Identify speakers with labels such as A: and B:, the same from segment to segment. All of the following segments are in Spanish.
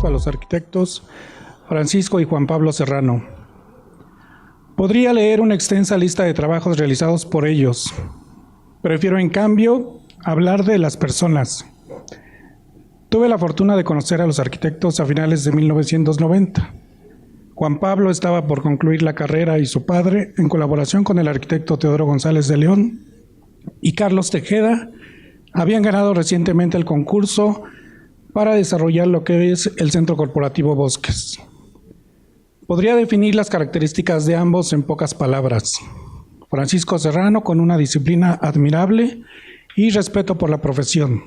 A: reconocimiento a los arquitectos Francisco y Juan Pablo Serrano. Podría leer una extensa lista de trabajos realizados por ellos. Prefiero, en cambio, hablar de las personas. Tuve la fortuna de conocer a los arquitectos a finales de 1990. Juan Pablo estaba por concluir la carrera y su padre, en colaboración con el arquitecto Teodoro González de León y Carlos Tejeda, habían ganado recientemente el concurso para desarrollar lo que es el Centro Corporativo Bosques. Podría definir las características de ambos en pocas palabras. Francisco Serrano con una disciplina admirable y respeto por la profesión,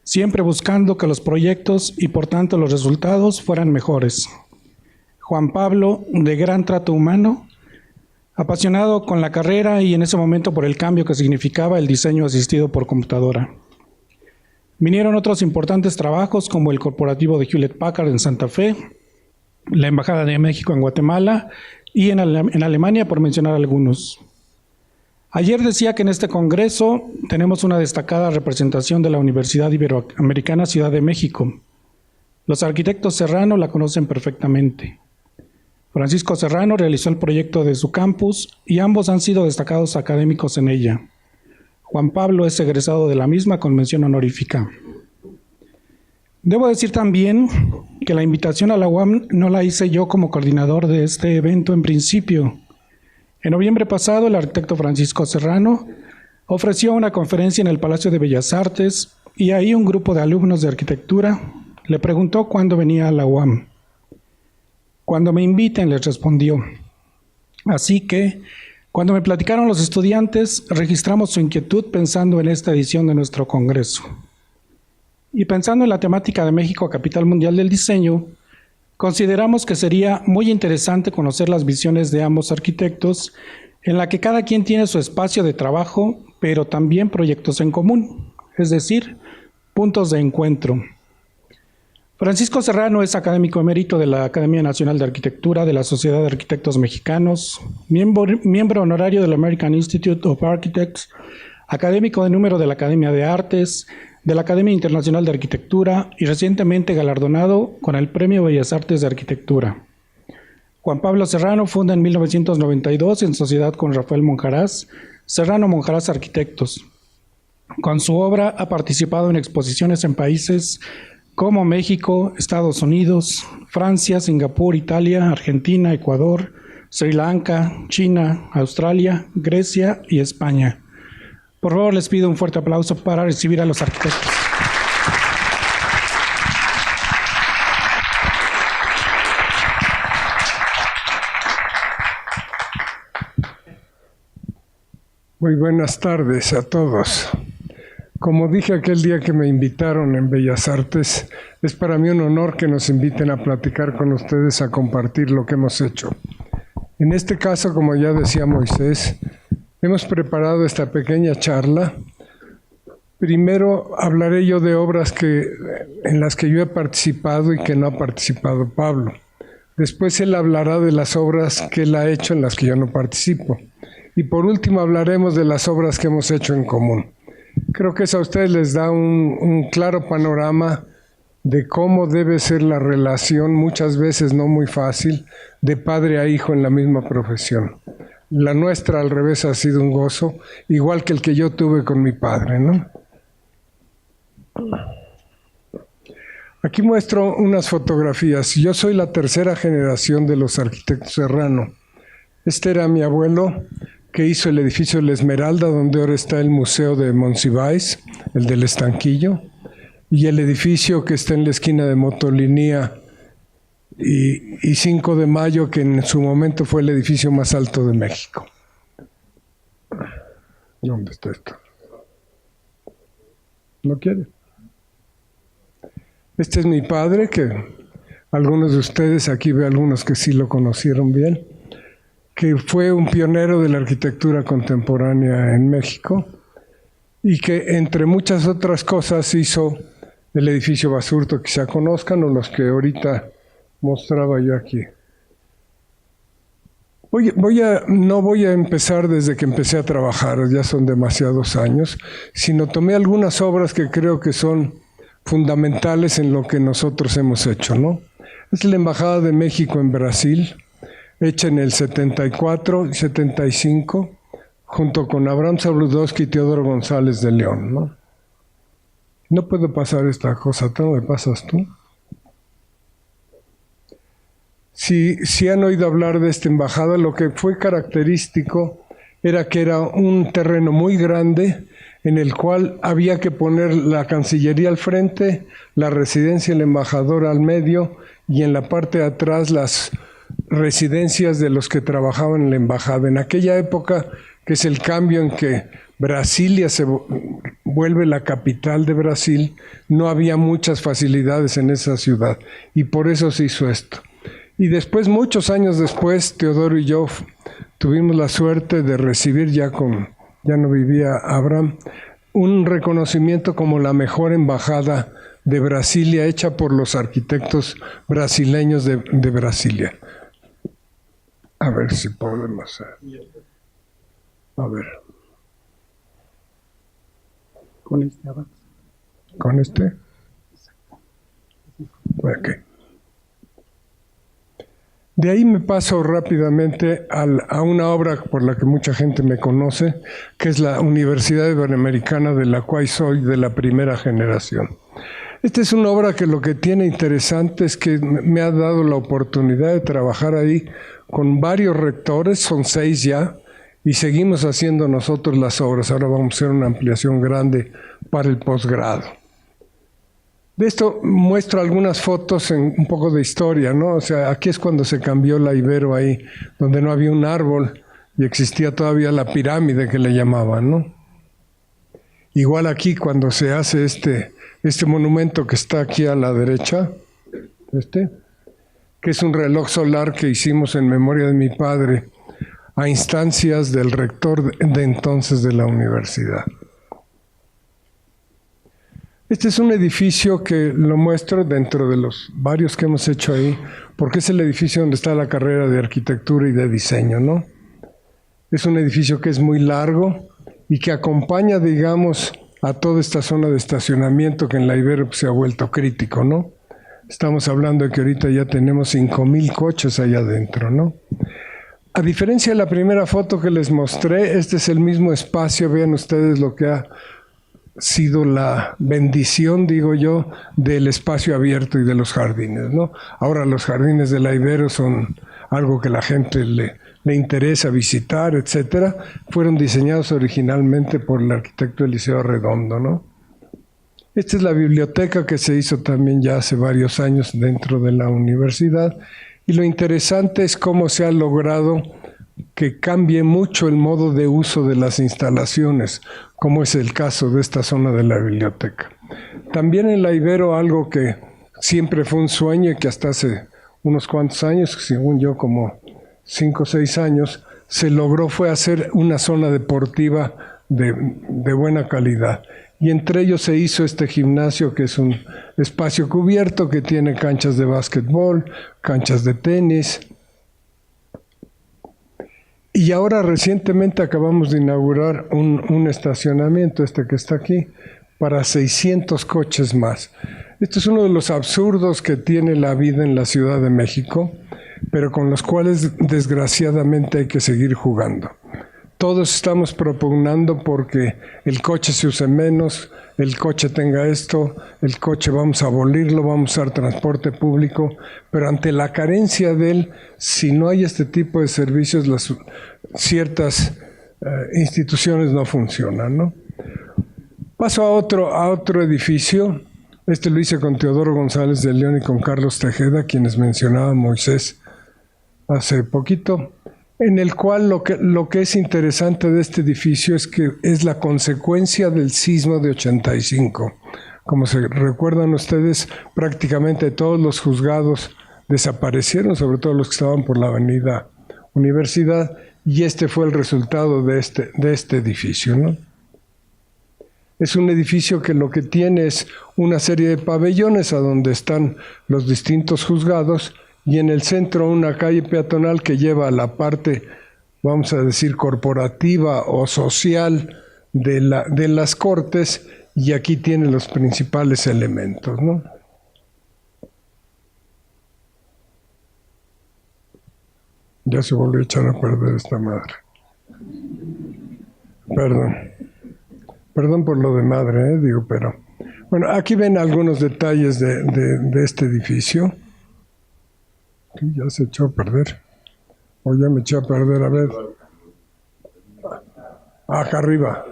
A: siempre buscando que los proyectos y por tanto los resultados fueran mejores. Juan Pablo, de gran trato humano, apasionado con la carrera y en ese momento por el cambio que significaba el diseño asistido por computadora. Vinieron otros importantes trabajos como el corporativo de Hewlett Packard en Santa Fe, la Embajada de México en Guatemala y en Alemania, por mencionar algunos. Ayer decía que en este congreso tenemos una destacada representación de la Universidad Iberoamericana Ciudad de México. Los arquitectos Serrano la conocen perfectamente. Francisco Serrano realizó el proyecto de su campus y ambos han sido destacados académicos en ella. Juan Pablo es egresado de la misma con mención honorífica. Debo decir también que la invitación a la UAM no la hice yo como coordinador de este evento en principio. En noviembre pasado, el arquitecto Francisco Serrano ofreció una conferencia en el Palacio de Bellas Artes y ahí un grupo de alumnos de arquitectura le preguntó cuándo venía a la UAM. Cuando me inviten, les respondió. Así que, cuando me platicaron los estudiantes, registramos su inquietud pensando en esta edición de nuestro congreso. Y pensando en la temática de México, capital mundial del diseño, consideramos que sería muy interesante conocer las visiones de ambos arquitectos, en la que cada quien tiene su espacio de trabajo, pero también proyectos en común, es decir, puntos de encuentro. Francisco Serrano es académico emérito de la Academia Nacional de Arquitectura de la Sociedad de Arquitectos Mexicanos, miembro honorario del American Institute of Architects, académico de número de la Academia de Artes, de la Academia Internacional de Arquitectura y recientemente galardonado con el Premio Bellas Artes de Arquitectura. Juan Pablo Serrano funda en 1992 en sociedad con Rafael Monjaraz, Serrano Monjaraz Arquitectos. Con su obra ha participado en exposiciones en países como México, Estados Unidos, Francia, Singapur, Italia, Argentina, Ecuador, Sri Lanka, China, Australia, Grecia y España. Por favor, les pido un fuerte aplauso para recibir a los arquitectos.
B: Muy buenas tardes a todos. Como dije aquel día que me invitaron en Bellas Artes, es para mí un honor que nos inviten a platicar con ustedes, a compartir lo que hemos hecho. En este caso, como ya decía Moisés, hemos preparado esta pequeña charla. Primero hablaré yo de obras en las que yo he participado y que no ha participado Pablo. Después él hablará de las obras que él ha hecho en las que yo no participo. Y por último hablaremos de las obras que hemos hecho en común. Creo que eso a ustedes les da un claro panorama de cómo debe ser la relación, muchas veces no muy fácil, de padre a hijo en la misma profesión. La nuestra al revés ha sido un gozo, igual que el que yo tuve con mi padre, ¿no? Aquí muestro unas fotografías. Yo soy la tercera generación de los arquitectos Serrano. Este era mi abuelo, que hizo el edificio La Esmeralda, donde ahora está el Museo de Monsiváis, el del Estanquillo, y el edificio que está en la esquina de Motolinía y 5 de Mayo, que en su momento fue el edificio más alto de México. ¿Dónde está esto? ¿No quiere? Este es mi padre, que algunos de ustedes, aquí veo algunos que sí lo conocieron bien, que fue un pionero de la arquitectura contemporánea en México y que, entre muchas otras cosas, hizo el edificio Basurto, que se conozcan, o los que ahorita mostraba yo aquí. No voy a empezar desde que empecé a trabajar, ya son demasiados años, sino tomé algunas obras que creo que son fundamentales en lo que nosotros hemos hecho, ¿no? Es la Embajada de México en Brasil, hecha en el 74 y 75, junto con Abraham Sabludowski y Teodoro González de León, ¿no? No puedo pasar esta cosa, ¿tú me pasas tú? Si han oído hablar de esta embajada, lo que fue característico era que era un terreno muy grande en el cual había que poner la Cancillería al frente, la residencia del embajador al medio y en la parte de atrás las residencias de los que trabajaban en la embajada. En aquella época, que es el cambio en que Brasilia se vuelve la capital de Brasil, no había muchas facilidades en esa ciudad y por eso se hizo esto. Y después, muchos años después, Teodoro y yo tuvimos la suerte de recibir, ya no vivía Abraham, un reconocimiento como la mejor embajada de Brasilia, hecha por los arquitectos brasileños de Brasilia. A ver si podemos. A ver.
A: Con este avance.
B: ¿Con este? Ok. De ahí me paso rápidamente a una obra por la que mucha gente me conoce, que es la Universidad Iberoamericana, de la cual soy de la primera generación. Esta es una obra que lo que tiene interesante es que me ha dado la oportunidad de trabajar ahí con varios rectores, son 6 ya, y seguimos haciendo nosotros las obras. Ahora vamos a hacer una ampliación grande para el posgrado. De esto muestro algunas fotos en un poco de historia, ¿no? O sea, aquí es cuando se cambió la Ibero ahí, donde no había un árbol y existía todavía la pirámide que le llamaban, ¿no? Igual aquí cuando se hace este monumento que está aquí a la derecha, que es un reloj solar que hicimos en memoria de mi padre, a instancias del rector de entonces de la universidad. Este es un edificio que lo muestro dentro de los varios que hemos hecho ahí, porque es el edificio donde está la carrera de arquitectura y de diseño, ¿no? Es un edificio que es muy largo y que acompaña, digamos, a toda esta zona de estacionamiento que en la Ibero se ha vuelto crítico, ¿no? Estamos hablando de que ahorita ya tenemos 5,000 coches allá adentro, ¿no? A diferencia de la primera foto que les mostré, este es el mismo espacio, vean ustedes lo que ha sido la bendición, digo yo, del espacio abierto y de los jardines, ¿no? Ahora los jardines de la Ibero son algo que la gente le interesa visitar, etcétera. Fueron diseñados originalmente por el arquitecto Eliseo Arredondo, ¿no? Esta es la biblioteca que se hizo también ya hace varios años dentro de la universidad, y lo interesante es cómo se ha logrado que cambie mucho el modo de uso de las instalaciones, como es el caso de esta zona de la biblioteca. También en la Ibero, algo que siempre fue un sueño y que hasta hace unos cuantos años, según yo como 5 o 6 años, se logró fue hacer una zona deportiva de buena calidad. Y entre ellos se hizo este gimnasio, que es un espacio cubierto que tiene canchas de básquetbol, canchas de tenis. Y ahora recientemente acabamos de inaugurar un estacionamiento, que está aquí, para 600 coches más. Esto es uno de los absurdos que tiene la vida en la Ciudad de México, pero con los cuales desgraciadamente hay que seguir jugando. Todos estamos propugnando porque el coche se use menos, el coche tenga esto, el coche vamos a abolirlo, vamos a usar transporte público, pero ante la carencia de él, si no hay este tipo de servicios, ciertas instituciones no funcionan, ¿no? Paso a otro edificio. Este lo hice con Teodoro González de León y con Carlos Tejeda, quienes mencionaba Moisés hace poquito, en el cual lo que es interesante de este edificio es que es la consecuencia del sismo de 85. Como se recuerdan ustedes, prácticamente todos los juzgados desaparecieron, sobre todo los que estaban por la avenida Universidad, y este fue el resultado de este edificio, ¿no? Es un edificio que lo que tiene es una serie de pabellones a donde están los distintos juzgados, y en el centro una calle peatonal que lleva a la parte, vamos a decir, corporativa o social de las cortes, y aquí tiene los principales elementos, ¿no? Ya se volvió a echar a perder esta madre. Perdón por lo de madre, digo, pero... Bueno, aquí ven algunos detalles de este edificio. Sí, ya se echó a perder. O ya me eché a perder, a ver. Acá arriba.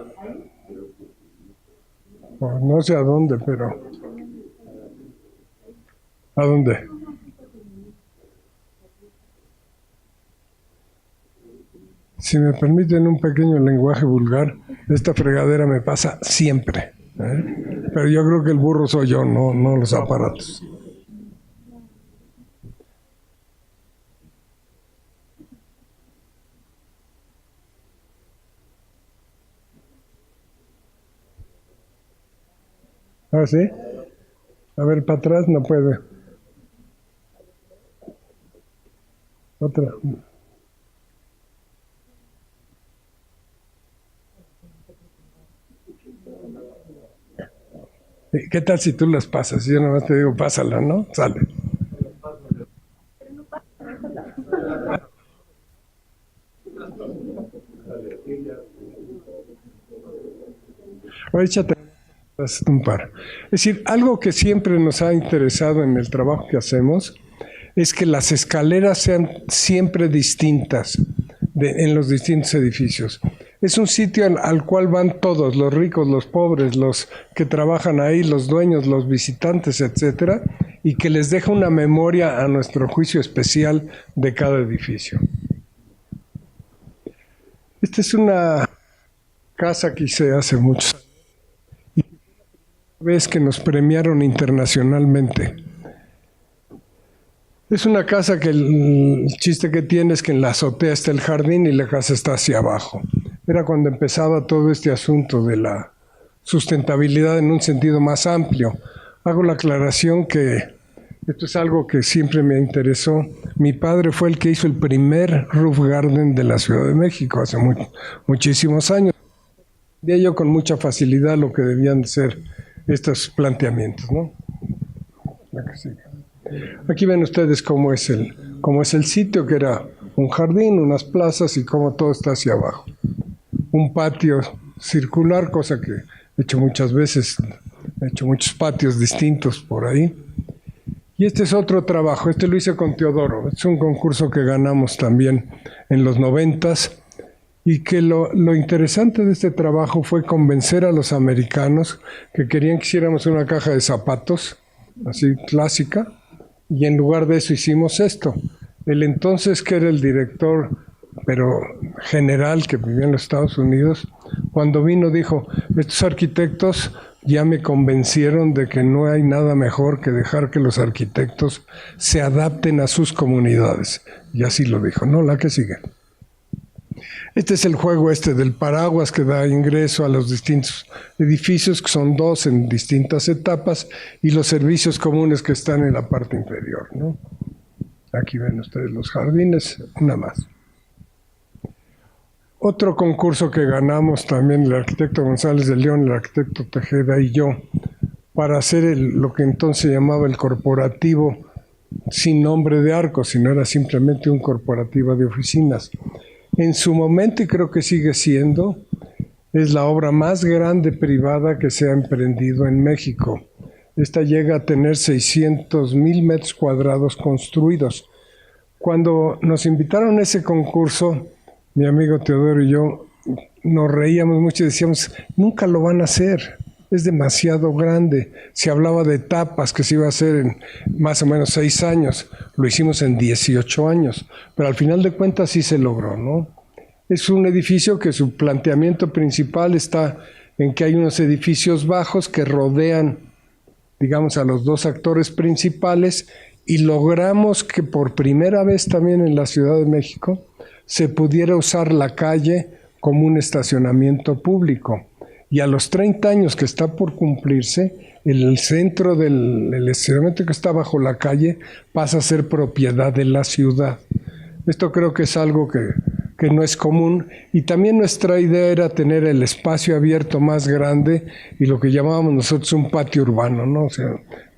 B: No sé a dónde, pero... ¿A dónde? Si me permiten un pequeño lenguaje vulgar, esta fregadera me pasa siempre, ¿eh? Pero yo creo que el burro soy yo, no los aparatos. ¿Ah, sí? A ver, para atrás no puede. Otra. ¿Qué tal si tú las pasas? Yo nada más te digo, pásala, ¿no? Sale. Échate un par. Es decir, algo que siempre nos ha interesado en el trabajo que hacemos es que las escaleras sean siempre distintas en los distintos edificios. Es un sitio al cual van todos, los ricos, los pobres, los que trabajan ahí, los dueños, los visitantes, etcétera, y que les deja una memoria a nuestro juicio especial de cada edificio. Esta es una casa que hice hace muchos años y una vez que nos premiaron internacionalmente. Es una casa que el chiste que tiene es que en la azotea está el jardín y la casa está hacia abajo. Era cuando empezaba todo este asunto de la sustentabilidad en un sentido más amplio. Hago la aclaración que esto es algo que siempre me interesó. Mi padre fue el que hizo el primer roof garden de la Ciudad de México hace muchísimos años. De ello con mucha facilidad lo que debían ser estos planteamientos, ¿no? Aquí ven ustedes cómo es el sitio, que era un jardín, unas plazas y cómo todo está hacia abajo. Un patio circular, cosa que he hecho muchas veces, he hecho muchos patios distintos por ahí. Y este es otro trabajo, este lo hice con Teodoro, es un concurso que ganamos también en los 90s, y que lo interesante de este trabajo fue convencer a los americanos que querían que hiciéramos una caja de zapatos, así clásica, y en lugar de eso hicimos esto. El entonces que era el director, pero general, que vivía en los Estados Unidos, cuando vino dijo, estos arquitectos ya me convencieron de que no hay nada mejor que dejar que los arquitectos se adapten a sus comunidades. Y así lo dijo, ¿no? La que sigue. Este es el juego del paraguas que da ingreso a los distintos edificios, que son 2 en distintas etapas, y los servicios comunes que están en la parte inferior, ¿no? Aquí ven ustedes los jardines, una más. Otro concurso que ganamos también el arquitecto González de León, el arquitecto Tejeda y yo, para hacer lo que entonces se llamaba el corporativo sin nombre de Arco, sino era simplemente un corporativo de oficinas. En su momento, y creo que sigue siendo, es la obra más grande privada que se ha emprendido en México. Esta llega a tener 600,000 metros cuadrados construidos. Cuando nos invitaron a ese concurso, mi amigo Teodoro y yo nos reíamos mucho y decíamos, nunca lo van a hacer, es demasiado grande. Se hablaba de etapas que se iba a hacer en más o menos 6 años, lo hicimos en 18 años, pero al final de cuentas sí se logró, ¿no? Es un edificio que su planteamiento principal está en que hay unos edificios bajos que rodean, digamos, a los 2 actores principales, y logramos que por primera vez también en la Ciudad de México se pudiera usar la calle como un estacionamiento público. Y a los 30 años que está por cumplirse, el centro del estacionamiento que está bajo la calle pasa a ser propiedad de la ciudad. Esto creo que es algo que que no es común, y también nuestra idea era tener el espacio abierto más grande y lo que llamábamos nosotros un patio urbano, ¿no? O sea,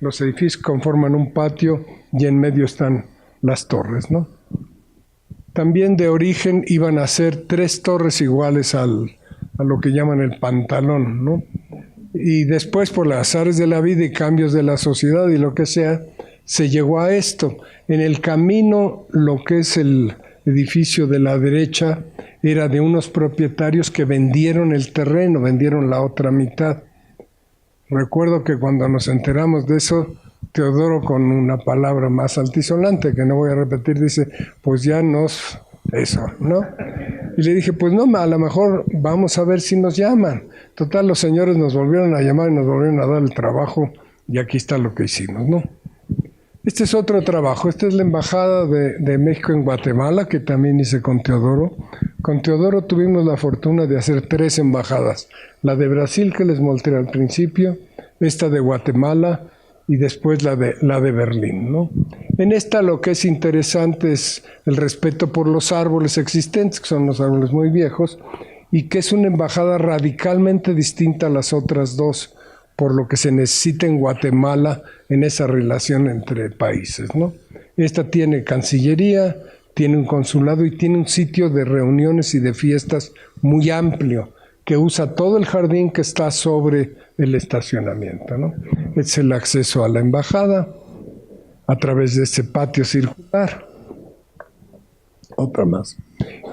B: los edificios conforman un patio y en medio están las torres, ¿no? También de origen iban a ser 3 torres iguales a lo que llaman el pantalón, ¿no? Y después, por los azares de la vida y cambios de la sociedad y lo que sea, se llegó a esto. En el camino, lo que es el edificio de la derecha era de unos propietarios que vendieron el terreno, vendieron la otra mitad. Recuerdo que cuando nos enteramos de eso, Teodoro, con una palabra más altisonante que no voy a repetir, dice, pues ya eso, ¿no? Y le dije, pues no, a lo mejor vamos a ver si nos llaman. Total, los señores nos volvieron a llamar y nos volvieron a dar el trabajo y aquí está lo que hicimos, ¿no? Este es otro trabajo, esta es la Embajada de México en Guatemala, que también hice con Teodoro. Con Teodoro tuvimos la fortuna de hacer 3 embajadas, la de Brasil que les mostré al principio, esta de Guatemala y después la de Berlín, ¿no? En esta lo que es interesante es el respeto por los árboles existentes, que son los árboles muy viejos, y que es una embajada radicalmente distinta a las otras 2, por lo que se necesita en Guatemala en esa relación entre países, ¿no? Esta tiene cancillería, tiene un consulado y tiene un sitio de reuniones y de fiestas muy amplio, que usa todo el jardín que está sobre el estacionamiento, ¿no? Es el acceso a la embajada a través de este patio circular. Otra más.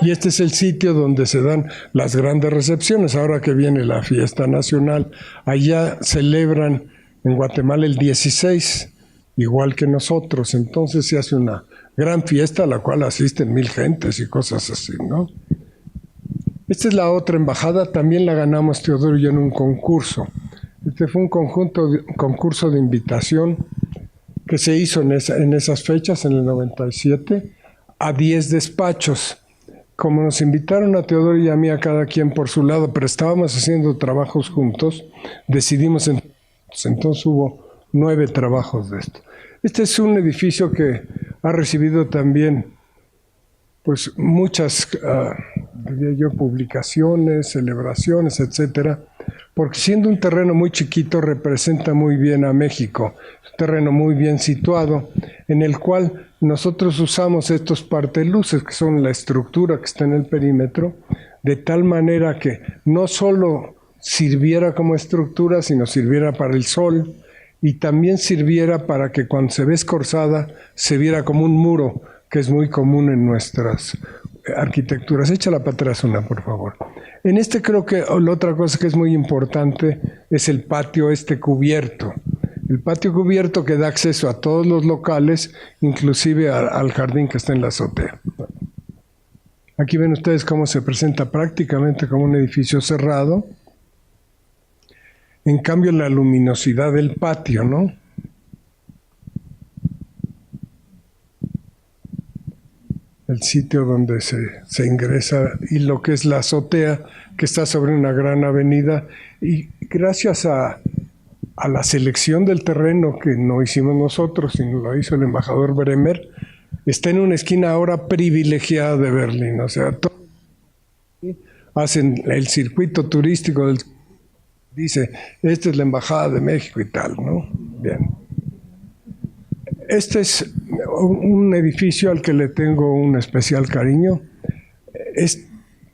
B: Y este es el sitio donde se dan las grandes recepciones. Ahora que viene la fiesta nacional, allá celebran en Guatemala el 16, igual que nosotros. Entonces se hace una gran fiesta a la cual asisten 1000 gentes y cosas así, ¿no? Esta es la otra embajada, también la ganamos Teodoro y yo en un concurso. Este fue un concurso de invitación que se hizo en esas fechas, en el 97, a 10 despachos. Como nos invitaron a Teodoro y a mí, a cada quien por su lado, pero estábamos haciendo trabajos juntos, decidimos entonces hubo 9 trabajos de esto. Este es un edificio que ha recibido también pues muchas diría yo, publicaciones, celebraciones, etcétera, porque siendo un terreno muy chiquito representa muy bien a México, un terreno muy bien situado, en el cual nosotros usamos estos parteluces, que son la estructura que está en el perímetro, de tal manera que no solo sirviera como estructura, sino sirviera para el sol, y también sirviera para que cuando se ve escorzada se viera como un muro, que es muy común en nuestras arquitecturas. Échala para atrás una, por favor. En este creo que la otra cosa que es muy importante es el patio cubierto. El patio cubierto que da acceso a todos los locales, inclusive al jardín que está en la azotea. Aquí ven ustedes cómo se presenta prácticamente como un edificio cerrado. En cambio, la luminosidad del patio, ¿no? El sitio donde se ingresa y lo que es la azotea, que está sobre una gran avenida. Y gracias a la selección del terreno que no hicimos nosotros, sino lo hizo el embajador Bremer, está en una esquina ahora privilegiada de Berlín. O sea, hacen el circuito turístico del... Dice, esta es la Embajada de México y tal, ¿no? Bien. Este es un edificio al que le tengo un especial cariño.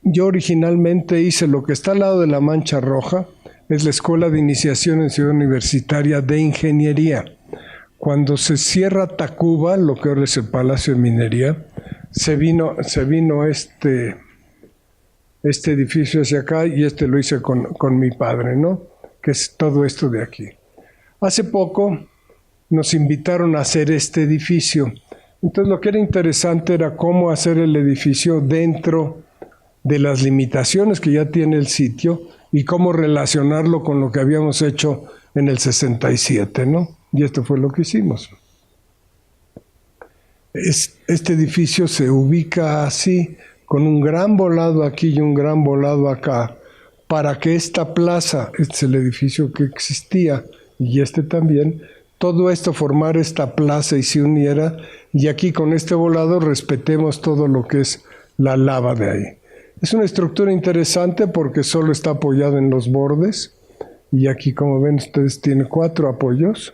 B: Yo originalmente hice lo que está al lado de la Mancha Roja, es la Escuela de Iniciación en Ciudad Universitaria de Ingeniería. Cuando se cierra Tacuba, lo que ahora es el Palacio de Minería, se vino este edificio hacia acá y lo hice con mi padre, ¿no? Que es todo esto de aquí. Hace poco nos invitaron a hacer este edificio. Entonces lo que era interesante era cómo hacer el edificio dentro de las limitaciones que ya tiene el sitio y cómo relacionarlo con lo que habíamos hecho en el 67, ¿no? Y esto fue lo que hicimos. Este edificio se ubica así, con un gran volado aquí y un gran volado acá, para que esta plaza, este es el edificio que existía, y este también, todo esto formara esta plaza y se uniera, y aquí con este volado respetemos todo lo que es la lava de ahí. Es una estructura interesante porque solo está apoyada en los bordes y aquí, como ven ustedes, tiene 4 apoyos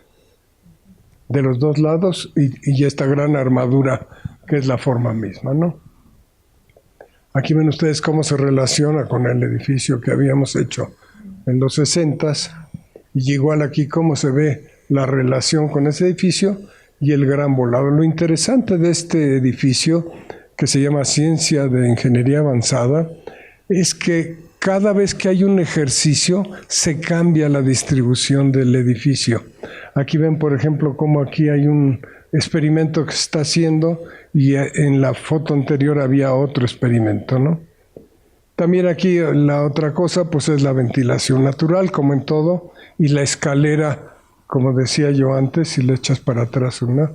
B: de los 2 lados y esta gran armadura que es la forma misma, ¿no? Aquí ven ustedes cómo se relaciona con el edificio que habíamos hecho en los 60s y igual aquí cómo se ve la relación con ese edificio y el gran volado. Lo interesante de este edificio, que se llama Ciencia de Ingeniería Avanzada, es que cada vez que hay un ejercicio se cambia la distribución del edificio. Aquí ven, por ejemplo, cómo aquí hay un experimento que se está haciendo y en la foto anterior había otro experimento, ¿no? También aquí la otra cosa pues es la ventilación natural, como en todo, y la escalera, como decía yo antes, si le echas para atrás una.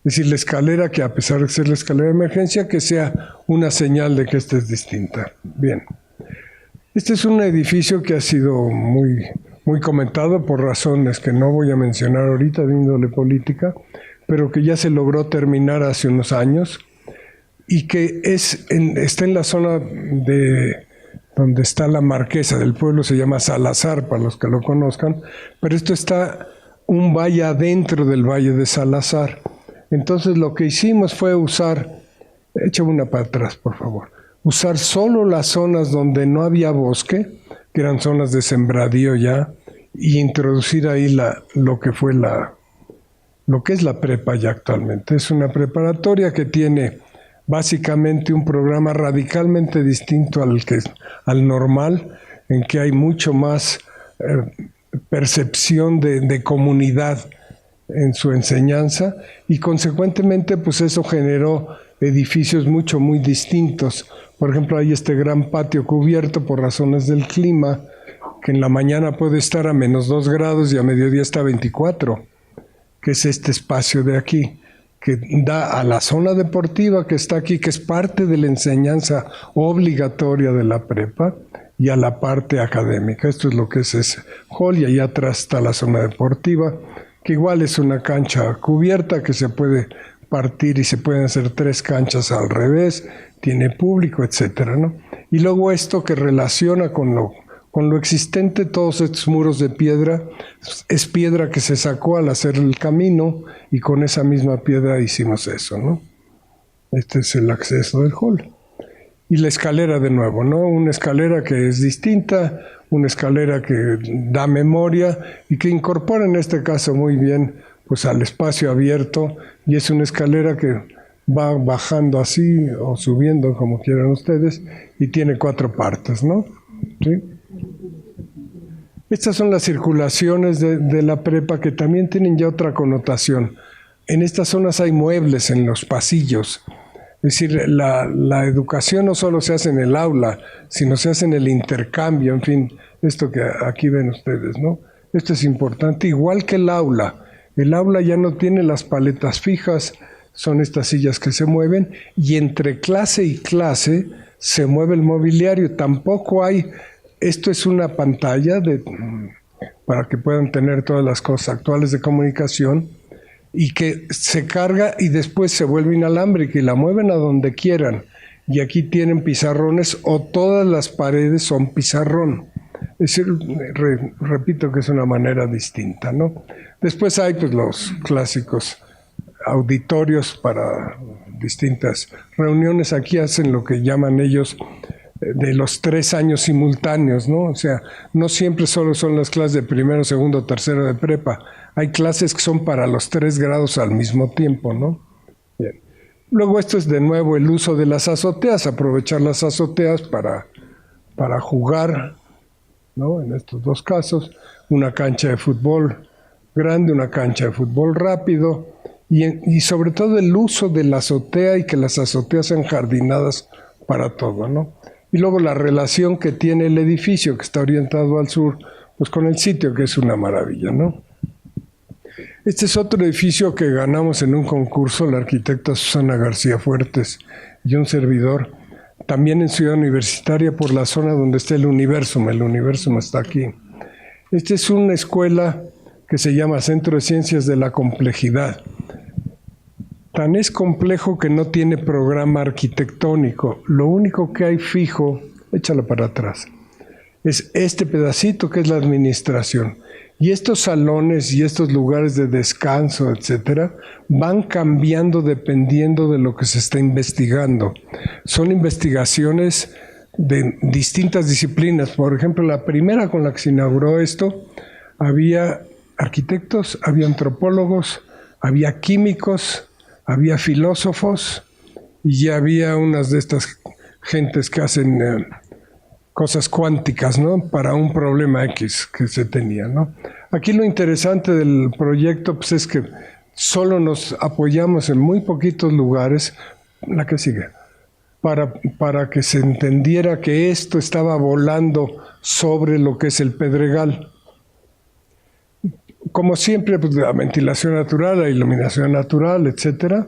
B: Es decir, la escalera, que a pesar de ser la escalera de emergencia, que sea una señal de que esta es distinta. Bien. Este es un edificio que ha sido muy comentado por razones que no voy a mencionar ahorita de índole política, pero que ya se logró terminar hace unos años y que está en la zona de donde está la Marquesa del pueblo, se llama Salazar, para los que lo conozcan, pero esto está un valle adentro del Valle de Salazar. Entonces lo que hicimos fue échame una para atrás, por favor, usar solo las zonas donde no había bosque, que eran zonas de sembradío ya, y introducir ahí lo que es la prepa ya actualmente. Es una preparatoria que tiene básicamente un programa radicalmente distinto al normal, en que hay mucho más percepción de comunidad en su enseñanza y consecuentemente pues eso generó edificios muy distintos. Por ejemplo, hay este gran patio cubierto por razones del clima, que en la mañana puede estar a -2 grados y a mediodía está a 24, que es este espacio de aquí, que da a la zona deportiva que está aquí, que es parte de la enseñanza obligatoria de la prepa, y a la parte académica. Esto es lo que es ese hall, y allá atrás está la zona deportiva, que igual es una cancha cubierta que se puede partir y se pueden hacer 3 canchas al revés, tiene público, etcétera, ¿no? Y luego esto que relaciona con lo existente, todos estos muros de piedra, es piedra que se sacó al hacer el camino y con esa misma piedra hicimos eso, ¿no? Este es el acceso del hall. Y la escalera de nuevo, ¿no? Una escalera que es distinta, una escalera que da memoria y que incorpora en este caso muy bien pues al espacio abierto, y es una escalera que va bajando así o subiendo como quieran ustedes y tiene 4 partes, ¿no? ¿Sí? Estas son las circulaciones de la prepa, que también tienen ya otra connotación. En estas zonas hay muebles en los pasillos. Es decir, la educación no solo se hace en el aula, sino se hace en el intercambio, en fin, esto que aquí ven ustedes, ¿no? Esto es importante, igual que el aula. El aula ya no tiene las paletas fijas, son estas sillas que se mueven, y entre clase y clase se mueve el mobiliario. Tampoco hay, esto es una pantalla para que puedan tener todas las cosas actuales de comunicación, y que se carga y después se vuelve inalámbrica y la mueven a donde quieran. Y aquí tienen pizarrones, o todas las paredes son pizarrón. Es decir, repito que es una manera distinta, ¿no? Después hay pues los clásicos auditorios para distintas reuniones. Aquí hacen lo que llaman ellos de los 3 años simultáneos, ¿no? O sea, no siempre solo son las clases de primero, segundo, tercero de prepa. Hay clases que son para los 3 grados al mismo tiempo, ¿no? Bien. Luego esto es de nuevo el uso de las azoteas, aprovechar las azoteas para jugar, ¿no? En estos 2 casos, una cancha de fútbol grande, una cancha de fútbol rápido, y sobre todo el uso de la azotea y que las azoteas sean jardinadas para todo, ¿no? Y luego la relación que tiene el edificio, que está orientado al sur, pues con el sitio, que es una maravilla, ¿no? Este es otro edificio que ganamos en un concurso, la arquitecta Susana García Fuertes y un servidor, también en Ciudad Universitaria, por la zona donde está el Universum. El Universum está aquí. Esta es una escuela que se llama Centro de Ciencias de la Complejidad. Tan es complejo que no tiene programa arquitectónico. Lo único que hay fijo, échala para atrás, es este pedacito que es la administración. Y estos salones y estos lugares de descanso, etcétera, van cambiando dependiendo de lo que se está investigando. Son investigaciones de distintas disciplinas. Por ejemplo, la primera con la que se inauguró esto, había arquitectos, había antropólogos, había químicos, había filósofos y ya había unas de estas gentes que hacen cosas cuánticas, ¿no? Para un problema X que se tenía, ¿no? Aquí lo interesante del proyecto pues, es que solo nos apoyamos en muy poquitos lugares, la que sigue, para que se entendiera que esto estaba volando sobre lo que es el Pedregal. Como siempre, pues, la ventilación natural, la iluminación natural, etcétera,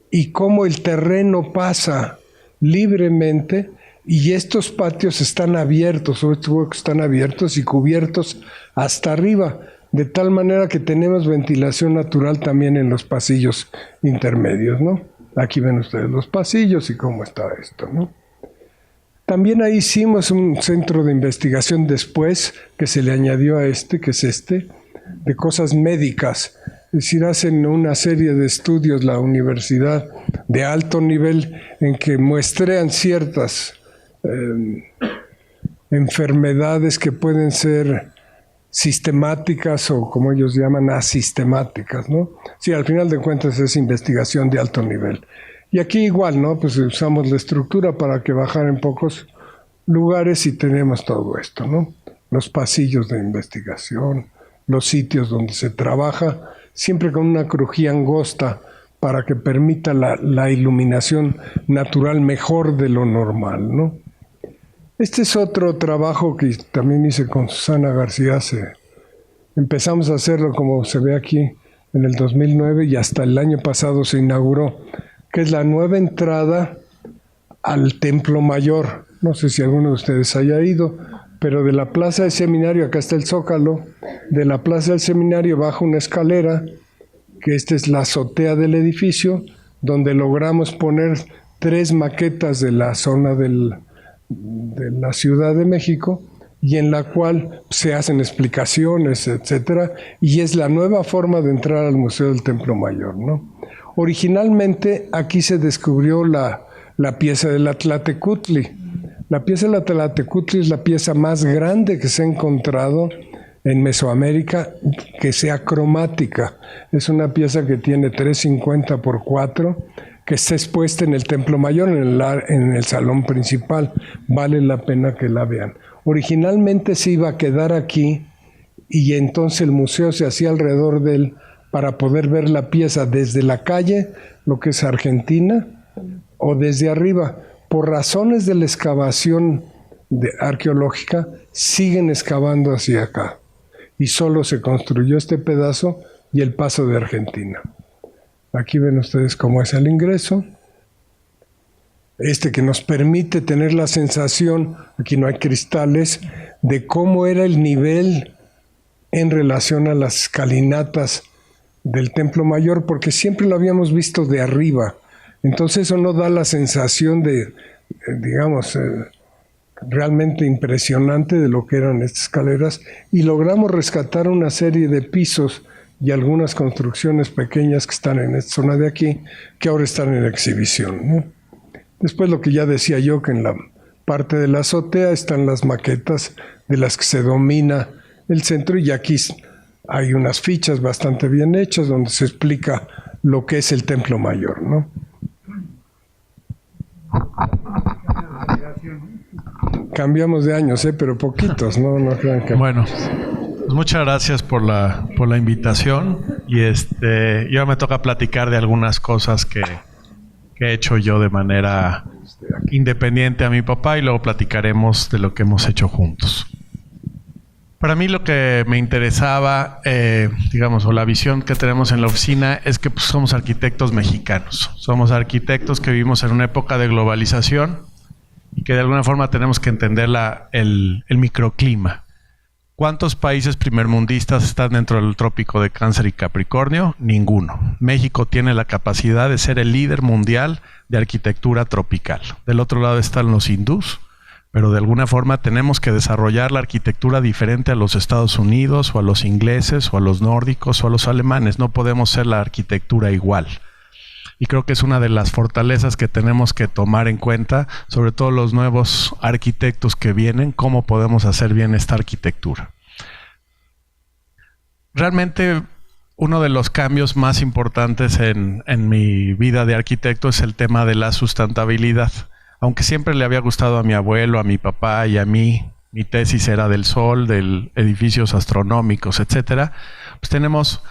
B: y cómo el terreno pasa libremente y estos patios están abiertos, o estos huecos están abiertos y cubiertos hasta arriba, de tal manera que tenemos ventilación natural también en los pasillos intermedios, ¿no? Aquí ven ustedes los pasillos y cómo está esto, ¿no? También ahí hicimos un centro de investigación después, que se le añadió a este, que es este, de cosas médicas. Es decir, hacen una serie de estudios la universidad de alto nivel en que muestrean ciertas enfermedades que pueden ser sistemáticas o como ellos llaman asistemáticas, ¿no? Sí, al final de cuentas es investigación de alto nivel. Y aquí igual, ¿no? Pues usamos la estructura para que bajar en pocos lugares y tenemos todo esto, ¿no? Los pasillos de investigación, los sitios donde se trabaja, siempre con una crujía angosta para que permita la iluminación natural mejor de lo normal, ¿no? Este es otro trabajo que también hice con Susana García. Empezamos a hacerlo como se ve aquí en el 2009 y hasta el año pasado se inauguró, que es la nueva entrada al Templo Mayor. No sé si alguno de ustedes haya ido, pero de la Plaza del Seminario, acá está el Zócalo, de la Plaza del Seminario baja una escalera, que esta es la azotea del edificio, donde logramos poner 3 maquetas de la zona de la Ciudad de México, y en la cual se hacen explicaciones, etcétera, y es la nueva forma de entrar al Museo del Templo Mayor, ¿no? Originalmente aquí se descubrió la pieza del Atlatecutli. La pieza del Atlatecutli es la pieza más grande que se ha encontrado en Mesoamérica que sea cromática. Es una pieza que tiene 350 por 4, que está expuesta en el Templo Mayor, en el salón principal. Vale la pena que la vean. Originalmente se iba a quedar aquí y entonces el museo se hacía alrededor de él para poder ver la pieza desde la calle, lo que es Argentina, o desde arriba. Por razones de la excavación arqueológica, siguen excavando hacia acá. Y solo se construyó este pedazo y el paso de Argentina. Aquí ven ustedes cómo es el ingreso. Que nos permite tener la sensación, aquí no hay cristales, de cómo era el nivel en relación a las escalinatas del Templo Mayor, porque siempre lo habíamos visto de arriba. Entonces eso no da la sensación de, digamos, realmente impresionante de lo que eran estas escaleras, y logramos rescatar una serie de pisos y algunas construcciones pequeñas que están en esta zona de aquí, que ahora están en exhibición, ¿no? Después lo que ya decía yo, que en la parte de la azotea están las maquetas de las que se domina el centro, y aquí hay unas fichas bastante bien hechas donde se explica lo que es el Templo Mayor, ¿no? Cambiamos de años, pero poquitos, ¿no? No crean que...
C: Bueno, pues muchas gracias por la invitación, y yo me toca platicar de algunas cosas que he hecho yo de manera independiente a mi papá, y luego platicaremos de lo que hemos hecho juntos. Para mí lo que me interesaba, digamos, o la visión que tenemos en la oficina, es que pues, somos arquitectos mexicanos. Somos arquitectos que vivimos en una época de globalización y que de alguna forma tenemos que entender el microclima. ¿Cuántos países primermundistas están dentro del trópico de Cáncer y Capricornio? Ninguno. México tiene la capacidad de ser el líder mundial de arquitectura tropical. Del otro lado están los hindús, pero de alguna forma tenemos que desarrollar la arquitectura diferente a los Estados Unidos o a los ingleses o a los nórdicos o a los alemanes. No podemos ser la arquitectura igual. Y creo que es una de las fortalezas que tenemos que tomar en cuenta, sobre todo los nuevos arquitectos que vienen, cómo podemos hacer bien esta arquitectura. Realmente uno de los cambios más importantes en mi vida de arquitecto es el tema de la sustentabilidad. Aunque siempre le había gustado a mi abuelo, a mi papá y a mí, mi tesis era del sol, de edificios astronómicos, etcétera, pues tenemos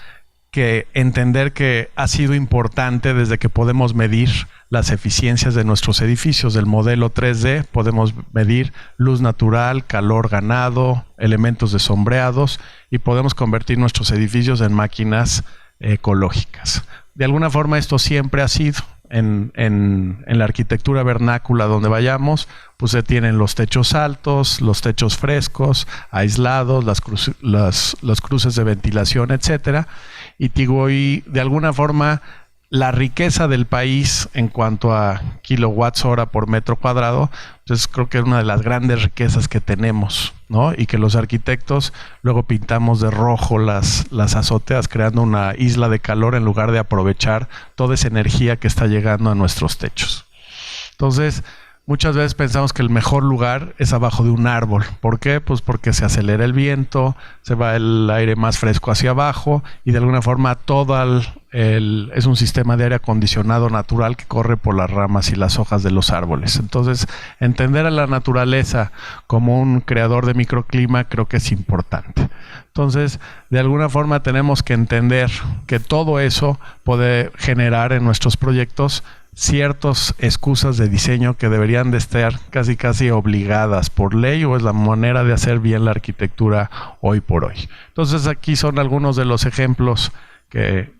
C: que entender que ha sido importante desde que podemos medir las eficiencias de nuestros edificios. Del modelo 3D podemos medir luz natural, calor ganado, elementos de sombreados y podemos convertir nuestros edificios en máquinas ecológicas. De alguna forma esto siempre ha sido. En la arquitectura vernácula donde vayamos, pues se tienen los techos altos, los techos frescos, aislados, las cruces de ventilación, etcétera. Y de alguna forma la riqueza del país en cuanto a kilowatts hora por metro cuadrado, pues creo que es una de las grandes riquezas que tenemos, ¿no? Y que los arquitectos luego pintamos de rojo las azoteas, creando una isla de calor en lugar de aprovechar toda esa energía que está llegando a nuestros techos. Entonces, muchas veces pensamos que el mejor lugar es abajo de un árbol. ¿Por qué? Pues porque se acelera el viento, se va el aire más fresco hacia abajo y de alguna forma todo es un sistema de aire acondicionado natural que corre por las ramas y las hojas de los árboles. Entonces, entender a la naturaleza como un creador de microclima creo que es importante. Entonces, de alguna forma tenemos que entender que todo eso puede generar en nuestros proyectos ciertas excusas de diseño que deberían de estar casi obligadas por ley o es la manera de hacer bien la arquitectura hoy por hoy. Entonces aquí son algunos de los ejemplos que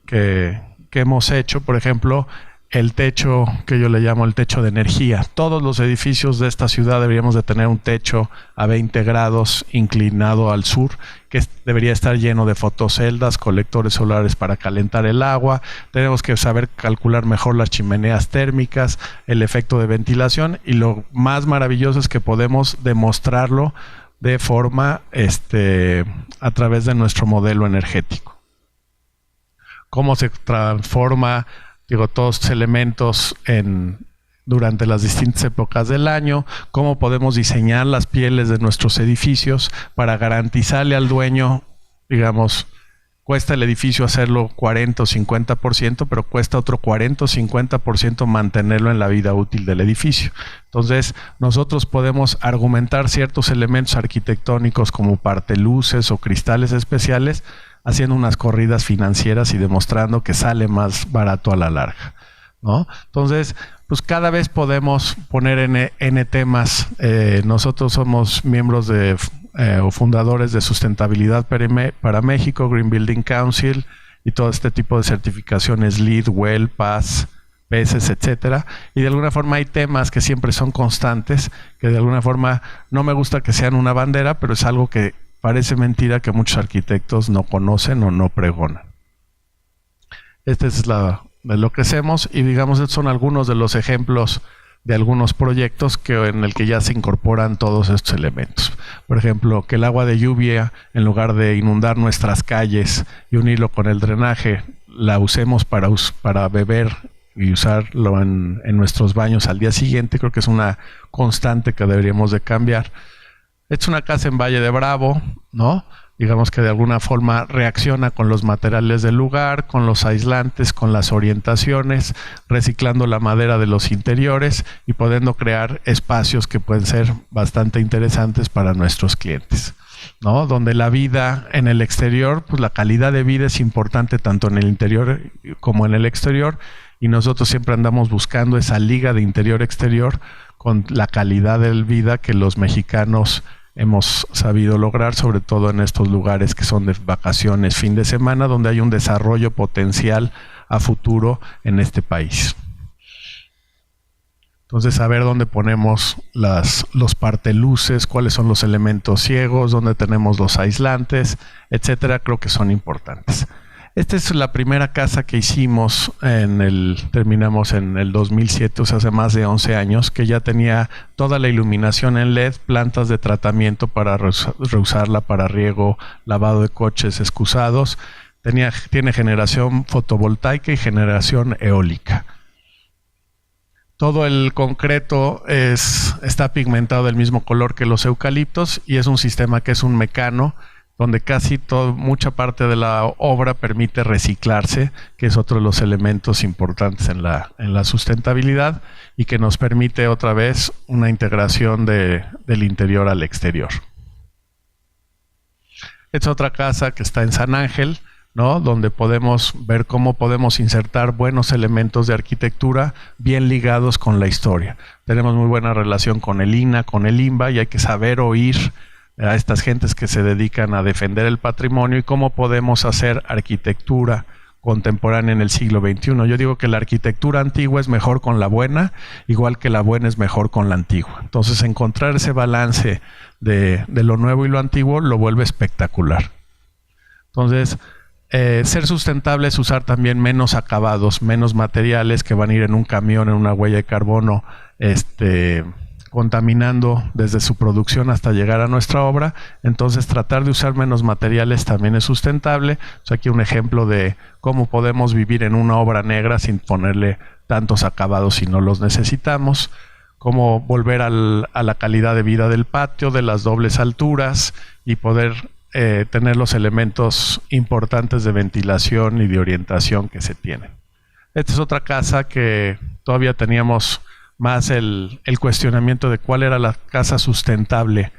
C: hemos hecho. Por ejemplo, el techo que yo le llamo el techo de energía. Todos los edificios de esta ciudad deberíamos de tener un techo a 20 grados inclinado al sur, que debería estar lleno de fotoceldas, colectores solares para calentar el agua. Tenemos que saber calcular mejor las chimeneas térmicas, el efecto de ventilación y lo más maravilloso es que podemos demostrarlo de forma a través de nuestro modelo energético. Cómo se transforma todos estos elementos durante las distintas épocas del año, cómo podemos diseñar las pieles de nuestros edificios para garantizarle al dueño, digamos, cuesta el edificio hacerlo 40 o 50%, pero cuesta otro 40 o 50% mantenerlo en la vida útil del edificio. Entonces, nosotros podemos argumentar ciertos elementos arquitectónicos como parteluces o cristales especiales, haciendo unas corridas financieras y demostrando que sale más barato a la larga, ¿no? Entonces, pues cada vez podemos poner N temas. Nosotros somos miembros o fundadores de Sustentabilidad para México, Green Building Council y todo este tipo de certificaciones LEED, WELL, PAS, PESES, etcétera. Y de alguna forma hay temas que siempre son constantes, que de alguna forma no me gusta que sean una bandera, pero es algo que parece mentira que muchos arquitectos no conocen o no pregonan. Este es de lo que hacemos y digamos estos son algunos de los ejemplos de algunos proyectos en el que ya se incorporan todos estos elementos. Por ejemplo, que el agua de lluvia, en lugar de inundar nuestras calles y unirlo con el drenaje, la usemos para beber y usarlo en nuestros baños al día siguiente. Creo que es una constante que deberíamos de cambiar. Es una casa en Valle de Bravo, ¿no? Digamos que de alguna forma reacciona con los materiales del lugar, con los aislantes, con las orientaciones, reciclando la madera de los interiores y pudiendo crear espacios que pueden ser bastante interesantes para nuestros clientes, ¿no? Donde la vida en el exterior, pues la calidad de vida es importante tanto en el interior como en el exterior y nosotros siempre andamos buscando esa liga de interior-exterior con la calidad de vida que los mexicanos hemos sabido lograr, sobre todo en estos lugares que son de vacaciones, fin de semana, donde hay un desarrollo potencial a futuro en este país. Entonces, saber dónde ponemos los parteluces, cuáles son los elementos ciegos, dónde tenemos los aislantes, etcétera, creo que son importantes. Esta es la primera casa que hicimos, terminamos en el 2007, o sea, hace más de 11 años, que ya tenía toda la iluminación en LED, plantas de tratamiento para reusarla para riego, lavado de coches, excusados. Tiene generación fotovoltaica y generación eólica. Todo el concreto está pigmentado del mismo color que los eucaliptos y es un sistema que es un mecano, donde mucha parte de la obra permite reciclarse, que es otro de los elementos importantes en la sustentabilidad y que nos permite otra vez una integración del interior al exterior. Esta es otra casa que está en San Ángel, ¿no? Donde podemos ver cómo podemos insertar buenos elementos de arquitectura bien ligados con la historia. Tenemos muy buena relación con el INAH, con el INBA, y hay que saber oír a estas gentes que se dedican a defender el patrimonio y cómo podemos hacer arquitectura contemporánea en el siglo XXI. Yo digo que la arquitectura antigua es mejor con la buena, igual que la buena es mejor con la antigua. Entonces, encontrar ese balance de lo nuevo y lo antiguo lo vuelve espectacular. Entonces, ser sustentable es usar también menos acabados, menos materiales que van a ir en un camión, en una huella de carbono, contaminando desde su producción hasta llegar a nuestra obra. Entonces, tratar de usar menos materiales también es sustentable. O sea, aquí un ejemplo de cómo podemos vivir en una obra negra sin ponerle tantos acabados si no los necesitamos. Cómo volver a la calidad de vida del patio, de las dobles alturas y poder tener los elementos importantes de ventilación y de orientación que se tienen. Esta es otra casa que todavía teníamos más el cuestionamiento de cuál era la casa sustentable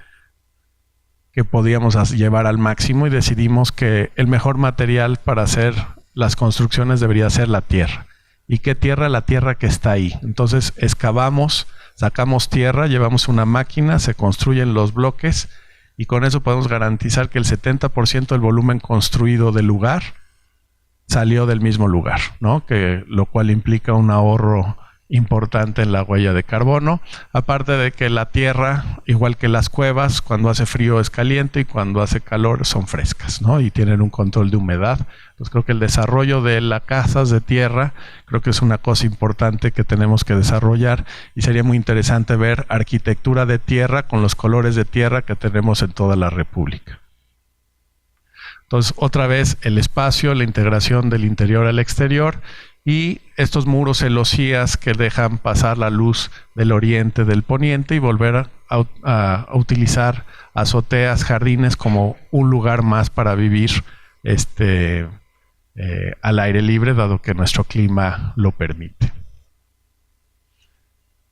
C: que podíamos llevar al máximo, y decidimos que el mejor material para hacer las construcciones debería ser la tierra. ¿Y qué tierra? La tierra que está ahí. Entonces excavamos, sacamos tierra, llevamos una máquina, se construyen los bloques y con eso podemos garantizar que el 70% del volumen construido del lugar salió del mismo lugar, ¿no? Lo cual implica un ahorro importante en la huella de carbono, aparte de que la tierra, igual que las cuevas, cuando hace frío es caliente y cuando hace calor son frescas, ¿no? Y tienen un control de humedad. Entonces creo que el desarrollo de las casas de tierra creo que es una cosa importante que tenemos que desarrollar, y sería muy interesante ver arquitectura de tierra con los colores de tierra que tenemos en toda la República. Entonces, otra vez el espacio, la integración del interior al exterior, y estos muros celosías que dejan pasar la luz del oriente, del poniente, y volver a utilizar azoteas, jardines como un lugar más para vivir al aire libre, dado que nuestro clima lo permite.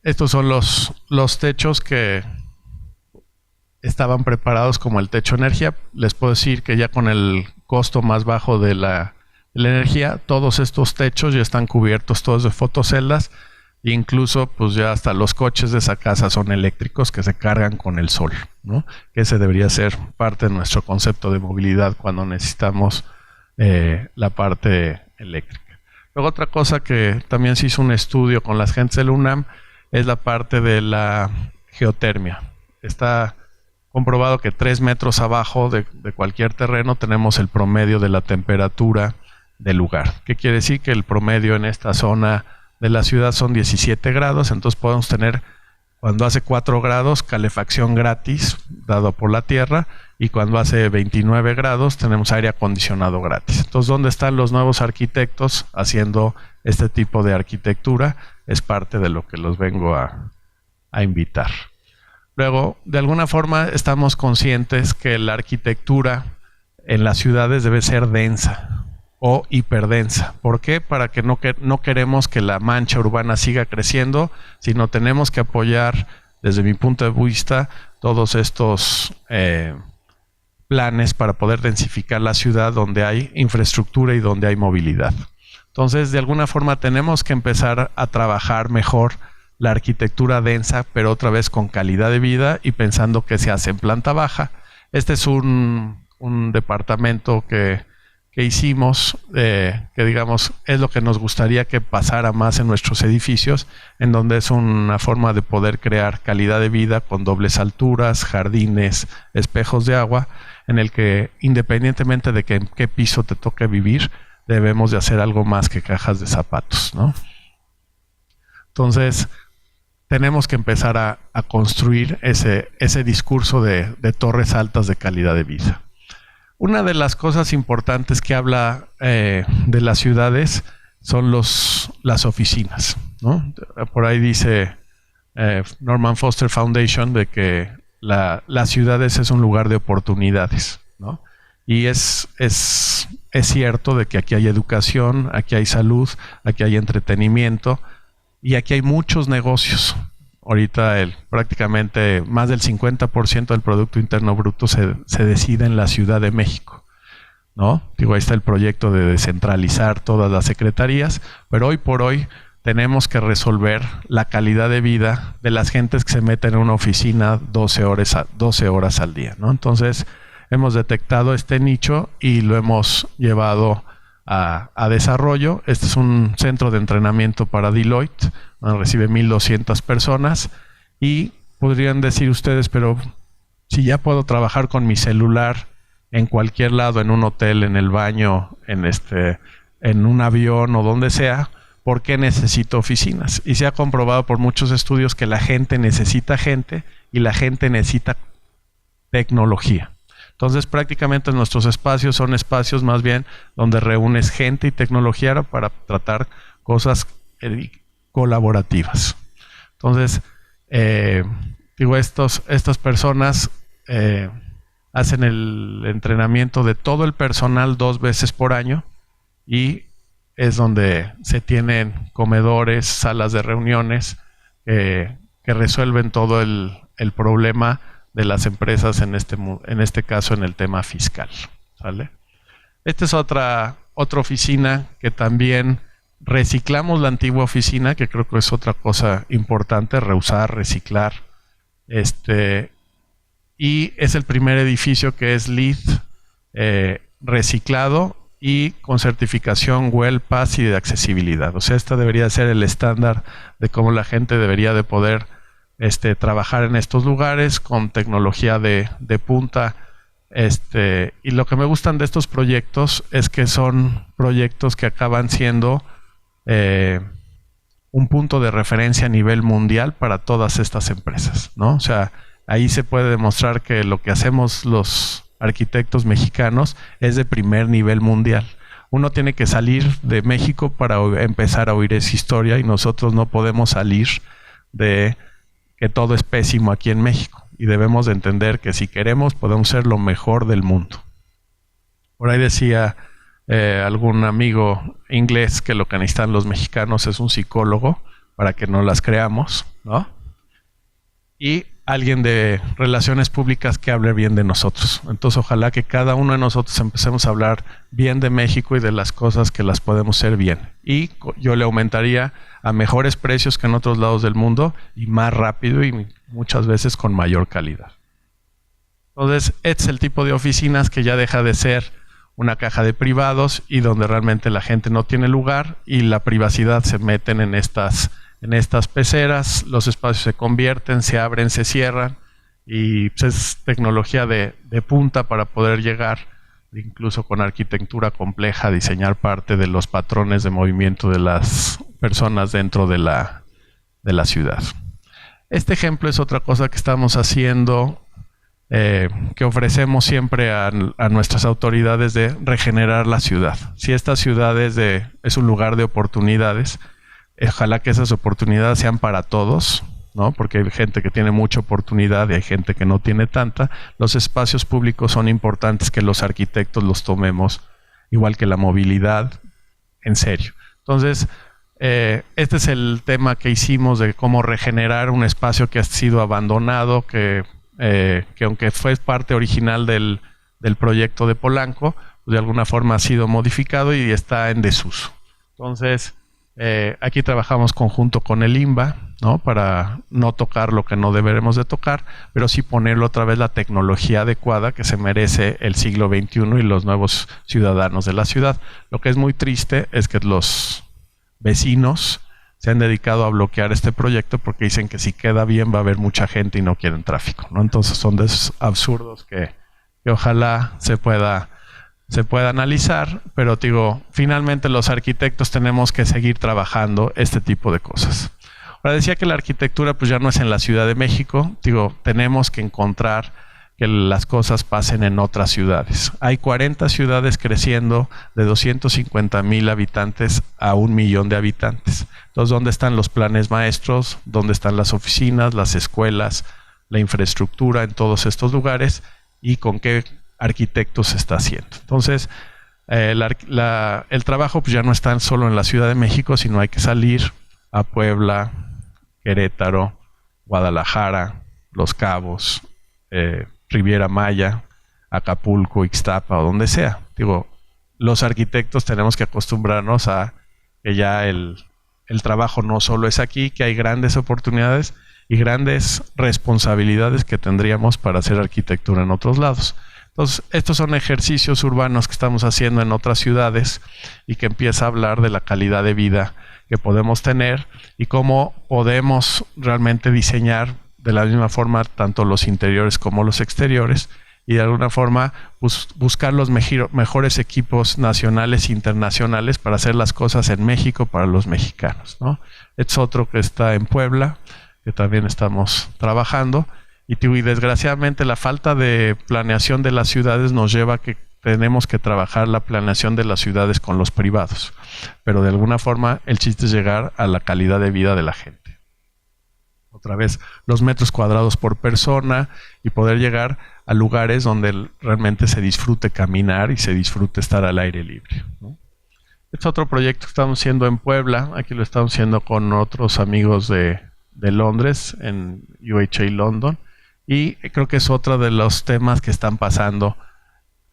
C: Estos son los techos que estaban preparados como el techo energía. Les puedo decir que ya con el costo más bajo de la energía, todos estos techos ya están cubiertos todos de fotoceldas, e incluso pues ya hasta los coches de esa casa son eléctricos que se cargan con el sol, ¿no? Que ese debería ser parte de nuestro concepto de movilidad cuando necesitamos la parte eléctrica. Luego, otra cosa que también se hizo un estudio con las gentes del UNAM es la parte de la geotermia. Está comprobado que 3 metros abajo de cualquier terreno tenemos el promedio de la temperatura del lugar. ¿Qué quiere decir? Que el promedio en esta zona de la ciudad son 17 grados, entonces podemos tener, cuando hace 4 grados, calefacción gratis dado por la tierra, y cuando hace 29 grados tenemos aire acondicionado gratis. Entonces, ¿dónde están los nuevos arquitectos haciendo este tipo de arquitectura? Es parte de lo que los vengo a invitar. Luego, de alguna forma estamos conscientes que la arquitectura en las ciudades debe ser densa o hiperdensa. ¿Por qué? Para que no queremos que la mancha urbana siga creciendo, sino tenemos que apoyar, desde mi punto de vista, todos estos planes para poder densificar la ciudad donde hay infraestructura y donde hay movilidad. Entonces, de alguna forma tenemos que empezar a trabajar mejor la arquitectura densa, pero otra vez con calidad de vida y pensando que se hace en planta baja. Este es un departamento que que hicimos, que digamos es lo que nos gustaría que pasara más en nuestros edificios, en donde es una forma de poder crear calidad de vida con dobles alturas, jardines, espejos de agua, en el que independientemente de que en qué piso te toque vivir, debemos de hacer algo más que cajas de zapatos, ¿no? Entonces, tenemos que empezar a construir ese discurso de torres altas de calidad de vida. Una de las cosas importantes que habla de las ciudades son las oficinas, ¿no? Por ahí dice Norman Foster Foundation de que las ciudades es un lugar de oportunidades, ¿no? Y es cierto de que aquí hay educación, aquí hay salud, aquí hay entretenimiento y aquí hay muchos negocios. Ahorita prácticamente más del 50% del Producto Interno Bruto se decide en la Ciudad de México, ¿no? Digo, ahí está el proyecto de descentralizar todas las secretarías, pero hoy por hoy tenemos que resolver la calidad de vida de las gentes que se meten en una oficina 12 horas al día, ¿no? Entonces, hemos detectado este nicho y lo hemos llevado a desarrollo. Este es un centro de entrenamiento para Deloitte, donde recibe 1,200 personas y podrían decir ustedes, pero si ya puedo trabajar con mi celular en cualquier lado, en un hotel, en el baño, en un avión o donde sea, ¿por qué necesito oficinas? Y se ha comprobado por muchos estudios que la gente necesita gente y la gente necesita tecnología. Entonces, prácticamente nuestros espacios son espacios más bien donde reúnes gente y tecnología para tratar cosas colaborativas. Entonces, digo, estas personas hacen el entrenamiento de todo el personal 2 veces por año y es donde se tienen comedores, salas de reuniones que resuelven todo el problema de las empresas en este caso en el tema fiscal, ¿sale? Esta es otra oficina que también reciclamos la antigua oficina, que creo que es otra cosa importante, reusar, reciclar, y es el primer edificio que es LEED reciclado y con certificación WELL Pass y de accesibilidad. O sea, esta debería ser el estándar de cómo la gente debería de poder trabajar en estos lugares con tecnología de punta. Y lo que me gustan de estos proyectos es que son proyectos que acaban siendo un punto de referencia a nivel mundial para todas estas empresas, ¿no? O sea, ahí se puede demostrar que lo que hacemos los arquitectos mexicanos es de primer nivel mundial. Uno tiene que salir de México para empezar a oír esa historia y nosotros no podemos salir de que todo es pésimo aquí en México y debemos de entender que si queremos podemos ser lo mejor del mundo. Por ahí decía algún amigo inglés que lo que necesitan los mexicanos es un psicólogo para que no las creamos, ¿no? Y alguien de relaciones públicas que hable bien de nosotros. Entonces ojalá que cada uno de nosotros empecemos a hablar bien de México y de las cosas que las podemos hacer bien. Y yo le aumentaría a mejores precios que en otros lados del mundo y más rápido y muchas veces con mayor calidad. Entonces, este es el tipo de oficinas que ya deja de ser una caja de privados y donde realmente la gente no tiene lugar y la privacidad se meten en estas peceras, los espacios se convierten, se abren, se cierran y pues es tecnología de punta para poder llegar, incluso con arquitectura compleja, a diseñar parte de los patrones de movimiento de las personas dentro de la ciudad. Este ejemplo es otra cosa que estamos haciendo, que ofrecemos siempre a nuestras autoridades de regenerar la ciudad. Si esta ciudad es un lugar de oportunidades, ojalá que esas oportunidades sean para todos, ¿no? Porque hay gente que tiene mucha oportunidad y hay gente que no tiene tanta. Los espacios públicos son importantes que los arquitectos los tomemos, igual que la movilidad, en serio. Entonces, este es el tema que hicimos de cómo regenerar un espacio que ha sido abandonado, que aunque fue parte original del proyecto de Polanco, pues de alguna forma ha sido modificado y está en desuso. Entonces, aquí trabajamos conjunto con el INBA ¿no? Para no tocar lo que no deberemos de tocar, pero sí ponerle otra vez la tecnología adecuada que se merece el siglo XXI y los nuevos ciudadanos de la ciudad. Lo que es muy triste es que los vecinos se han dedicado a bloquear este proyecto porque dicen que si queda bien va a haber mucha gente y no quieren tráfico, ¿no? Entonces son de esos absurdos que ojalá se pueda analizar, pero digo, finalmente los arquitectos tenemos que seguir trabajando este tipo de cosas. Ahora decía que la arquitectura pues ya no es en la Ciudad de México, digo, tenemos que encontrar que las cosas pasen en otras ciudades. Hay 40 ciudades creciendo de 250,000 habitantes a 1 millón de habitantes. Entonces, ¿dónde están los planes maestros? ¿Dónde están las oficinas, las escuelas, la infraestructura en todos estos lugares? ¿Y con qué arquitectos se está haciendo? Entonces, el trabajo pues ya no está solo en la Ciudad de México, sino hay que salir a Puebla, Querétaro, Guadalajara, Los Cabos, Riviera Maya, Acapulco, Ixtapa o donde sea. Digo, los arquitectos tenemos que acostumbrarnos a que ya el trabajo no solo es aquí, que hay grandes oportunidades y grandes responsabilidades que tendríamos para hacer arquitectura en otros lados. Entonces, estos son ejercicios urbanos que estamos haciendo en otras ciudades y que empieza a hablar de la calidad de vida que podemos tener y cómo podemos realmente diseñar de la misma forma tanto los interiores como los exteriores y de alguna forma buscar los mejores equipos nacionales e internacionales para hacer las cosas en México para los mexicanos, ¿no? Es otro que está en Puebla, que también estamos trabajando. Y desgraciadamente la falta de planeación de las ciudades nos lleva a que tenemos que trabajar la planeación de las ciudades con los privados. Pero de alguna forma el chiste es llegar a la calidad de vida de la gente. Otra vez, los metros cuadrados por persona y poder llegar a lugares donde realmente se disfrute caminar y se disfrute estar al aire libre, ¿no? Este es otro proyecto que estamos haciendo en Puebla. Aquí lo estamos haciendo con otros amigos de Londres, en UHA London. Y creo que es otro de los temas que están pasando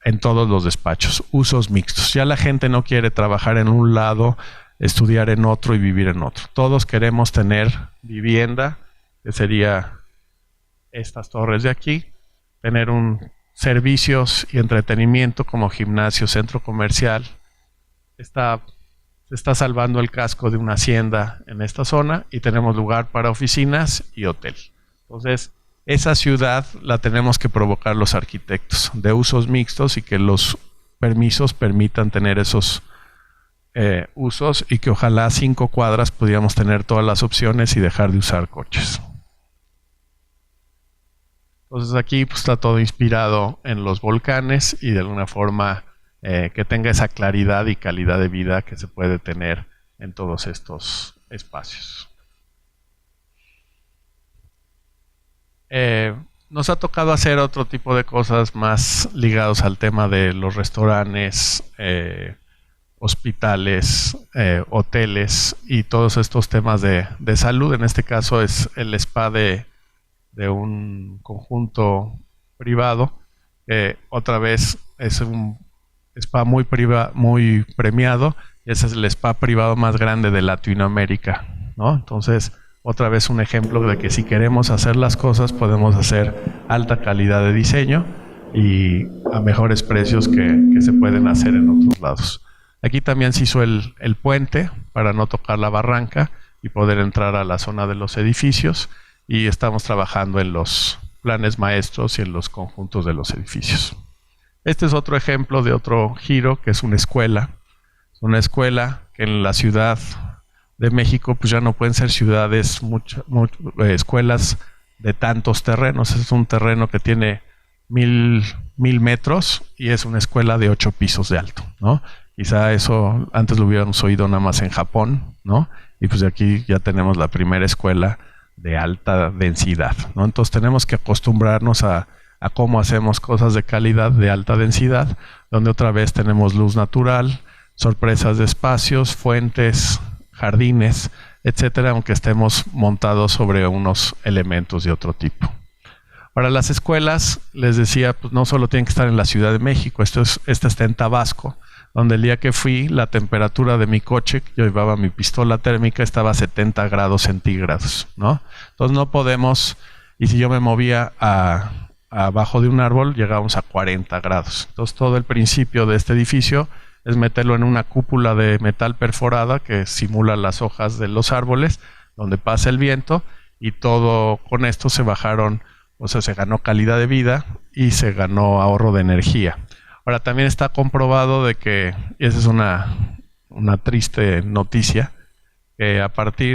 C: en todos los despachos, usos mixtos. Ya la gente no quiere trabajar en un lado, estudiar en otro y vivir en otro. Todos queremos tener vivienda, que sería estas torres de aquí, tener servicios y entretenimiento como gimnasio, centro comercial. Se está salvando el casco de una hacienda en esta zona y tenemos lugar para oficinas y hotel. Entonces, esa ciudad la tenemos que provocar los arquitectos de usos mixtos y que los permisos permitan tener esos usos y que ojalá 5 cuadras pudiéramos tener todas las opciones y dejar de usar coches. Entonces aquí pues, está todo inspirado en los volcanes y de alguna forma que tenga esa claridad y calidad de vida que se puede tener en todos estos espacios. Nos ha tocado hacer otro tipo de cosas más ligados al tema de los restaurantes, hospitales, hoteles y todos estos temas de salud. En este caso es el spa de un conjunto privado. Otra vez es un spa muy premiado. Ese es el spa privado más grande de Latinoamérica, ¿no? Entonces, otra vez un ejemplo de que si queremos hacer las cosas podemos hacer alta calidad de diseño y a mejores precios que se pueden hacer en otros lados. Aquí también se hizo el puente para no tocar la barranca y poder entrar a la zona de los edificios y estamos trabajando en los planes maestros y en los conjuntos de los edificios. Este es otro ejemplo de otro giro que es una escuela. Es una escuela que en la Ciudad de México pues ya no pueden ser ciudades, escuelas de tantos terrenos. Es un terreno que tiene 1000 metros y es una escuela de 8 pisos de alto, ¿no? Quizá eso antes lo hubiéramos oído nada más en Japón, ¿no? Y pues aquí ya tenemos la primera escuela de alta densidad, ¿no? Entonces tenemos que acostumbrarnos a cómo hacemos cosas de calidad de alta densidad, donde otra vez tenemos luz natural, sorpresas de espacios, fuentes, jardines, etcétera, aunque estemos montados sobre unos elementos de otro tipo. Para las escuelas, les decía, pues no solo tienen que estar en la Ciudad de México, esta está en Tabasco, donde el día que fui, la temperatura de mi coche, yo llevaba mi pistola térmica, estaba a 70 grados centígrados, ¿no? Entonces no podemos, y si yo me movía abajo de un árbol, llegábamos a 40 grados. Entonces todo el principio de este edificio es meterlo en una cúpula de metal perforada que simula las hojas de los árboles, donde pasa el viento, y todo con esto se bajaron, o sea, se ganó calidad de vida y se ganó ahorro de energía. Ahora, también está comprobado de que, y esa es una triste noticia, que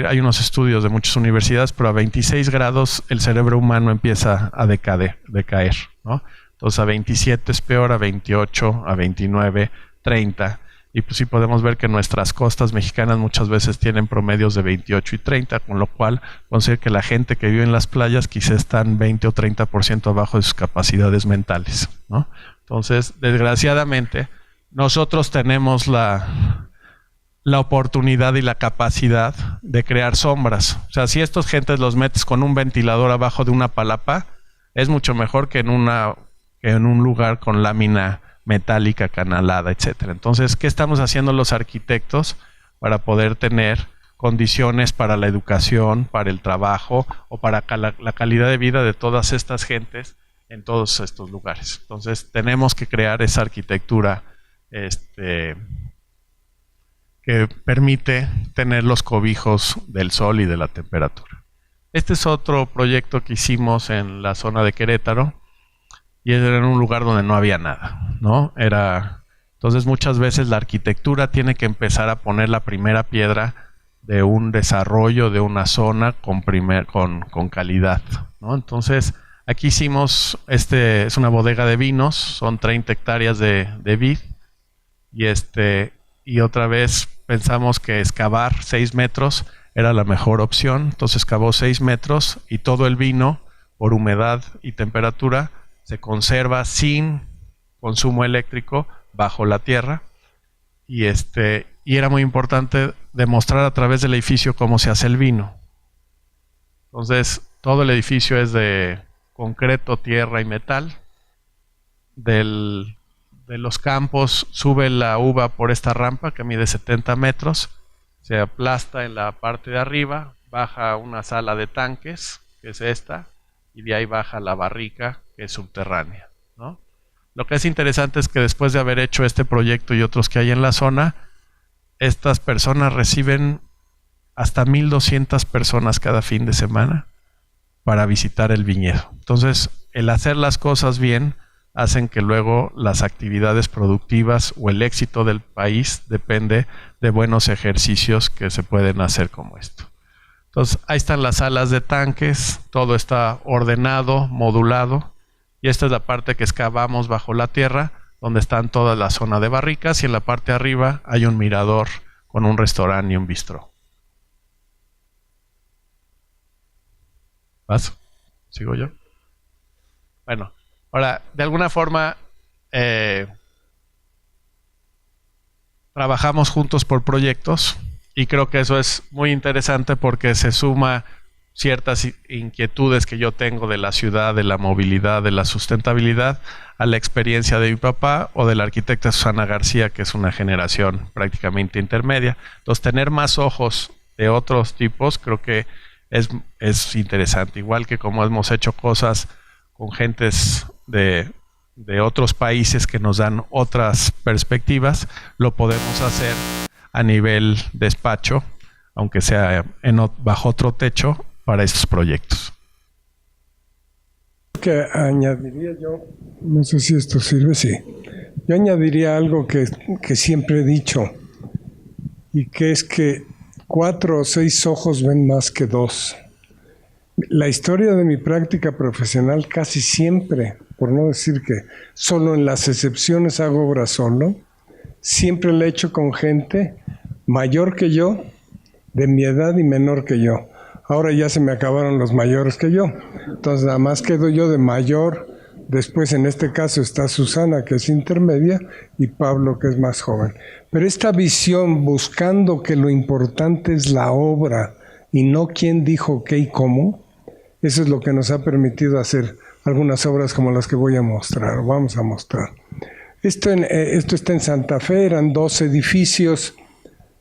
C: hay unos estudios de muchas universidades, pero a 26 grados el cerebro humano empieza a decaer, ¿no? Entonces a 27 es peor, a 28, a 29, 30. Y pues sí podemos ver que nuestras costas mexicanas muchas veces tienen promedios de 28 y 30, con lo cual podemos decir que la gente que vive en las playas quizá están 20 o 30% abajo de sus capacidades mentales, ¿no? Entonces, desgraciadamente, nosotros tenemos la oportunidad y la capacidad de crear sombras. O sea, si estos gentes los metes con un ventilador abajo de una palapa, es mucho mejor que en un lugar con lámina metálica, canalada, etcétera. Entonces, ¿qué estamos haciendo los arquitectos para poder tener condiciones para la educación, para el trabajo o para la calidad de vida de todas estas gentes en todos estos lugares? Entonces, tenemos que crear esa arquitectura que permite tener los cobijos del sol y de la temperatura. Este es otro proyecto que hicimos en la zona de Querétaro, y era en un lugar donde no había nada, ¿no? Entonces muchas veces la arquitectura tiene que empezar a poner la primera piedra de un desarrollo de una zona con calidad, ¿no? Entonces aquí hicimos, es una bodega de vinos, son 30 hectáreas de vid, y otra vez pensamos que excavar 6 metros era la mejor opción. Entonces excavó 6 metros y todo el vino, por humedad y temperatura, se conserva sin consumo eléctrico bajo la tierra. Y era muy importante demostrar a través del edificio cómo se hace el vino. Entonces todo el edificio es de concreto, tierra y metal. De los campos sube la uva por esta rampa que mide 70 metros, se aplasta en la parte de arriba, baja una sala de tanques, que es esta, y de ahí baja la barrica, que es subterránea, ¿no? Lo que es interesante es que después de haber hecho este proyecto y otros que hay en la zona, estas personas reciben hasta 1,200 personas cada fin de semana para visitar el viñedo. Entonces, el hacer las cosas bien hacen que luego las actividades productivas o el éxito del país depende de buenos ejercicios que se pueden hacer como esto. Entonces, ahí están las salas de tanques, todo está ordenado, modulado, y esta es la parte que excavamos bajo la tierra, donde están toda la zona de barricas, y en la parte de arriba hay un mirador con un restaurante y un bistró. ¿Vas? ¿Sigo yo? Bueno, ahora, de alguna forma, trabajamos juntos por proyectos, y creo que eso es muy interesante porque se suma ciertas inquietudes que yo tengo de la ciudad, de la movilidad, de la sustentabilidad, a la experiencia de mi papá o de la arquitecta Susana García, que es una generación prácticamente intermedia. Entonces, tener más ojos de otros tipos creo que es interesante, igual que como hemos hecho cosas con gentes de otros países que nos dan otras perspectivas, lo podemos hacer a nivel despacho, aunque sea bajo otro techo, para estos proyectos.
B: Que añadiría yo, no sé si esto sirve, sí. Yo añadiría algo que siempre he dicho, y que es que 4 o 6 ojos ven más que 2. La historia de mi práctica profesional casi siempre, por no decir que solo en las excepciones hago obra solo, siempre la he hecho con gente mayor que yo, de mi edad y menor que yo. Ahora ya se me acabaron los mayores que yo. Entonces nada más quedo yo de mayor. Después en este caso está Susana, que es intermedia, y Pablo, que es más joven. Pero esta visión, buscando que lo importante es la obra y no quién dijo qué y cómo, eso es lo que nos ha permitido hacer algunas obras como las que voy a mostrar, o vamos a mostrar. Esto está en Santa Fe, eran 2 edificios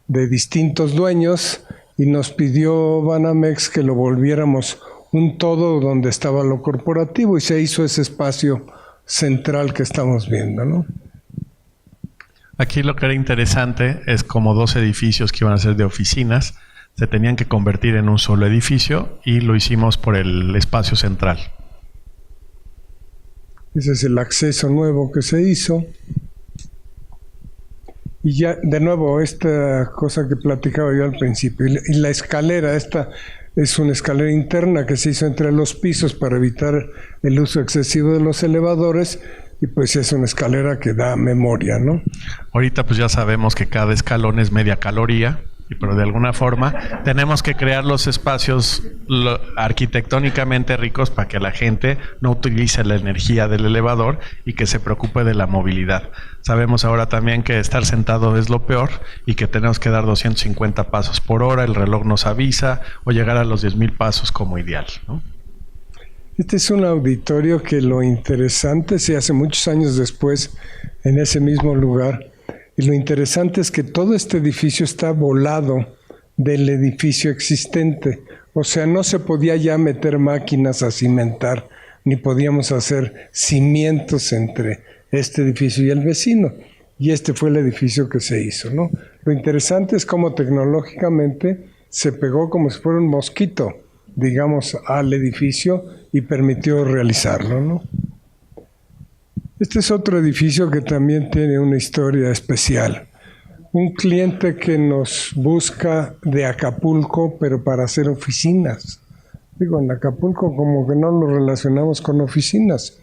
B: de distintos dueños y nos pidió Banamex que lo volviéramos un todo donde estaba lo corporativo y se hizo ese espacio central que estamos viendo, ¿no?
C: Aquí lo que era interesante es como 2 edificios que iban a ser de oficinas se tenían que convertir en un solo edificio y lo hicimos por el espacio central.
B: Ese es el acceso nuevo que se hizo. Y ya, de nuevo, esta cosa que platicaba yo al principio, y la escalera, esta es una escalera interna que se hizo entre los pisos para evitar el uso excesivo de los elevadores, y pues es una escalera que da memoria, ¿no?
C: Ahorita pues ya sabemos que cada escalón es media caloría, pero de alguna forma tenemos que crear los espacios arquitectónicamente ricos para que la gente no utilice la energía del elevador y que se preocupe de la movilidad. Sabemos ahora también que estar sentado es lo peor y que tenemos que dar 250 pasos por hora, el reloj nos avisa, o llegar a los 10,000 pasos como ideal, ¿no?
B: Este es un auditorio que lo interesante se hace muchos años después en ese mismo lugar. Y lo interesante es que todo este edificio está volado del edificio existente. O sea, no se podía ya meter máquinas a cimentar, ni podíamos hacer cimientos entre este edificio y el vecino. Y este fue el edificio que se hizo, ¿no? Lo interesante es cómo tecnológicamente se pegó como si fuera un mosquito, digamos, al edificio y permitió realizarlo, ¿no? Este es otro edificio que también tiene una historia especial. Un cliente que nos busca de Acapulco, pero para hacer oficinas. Digo, en Acapulco como que no lo relacionamos con oficinas.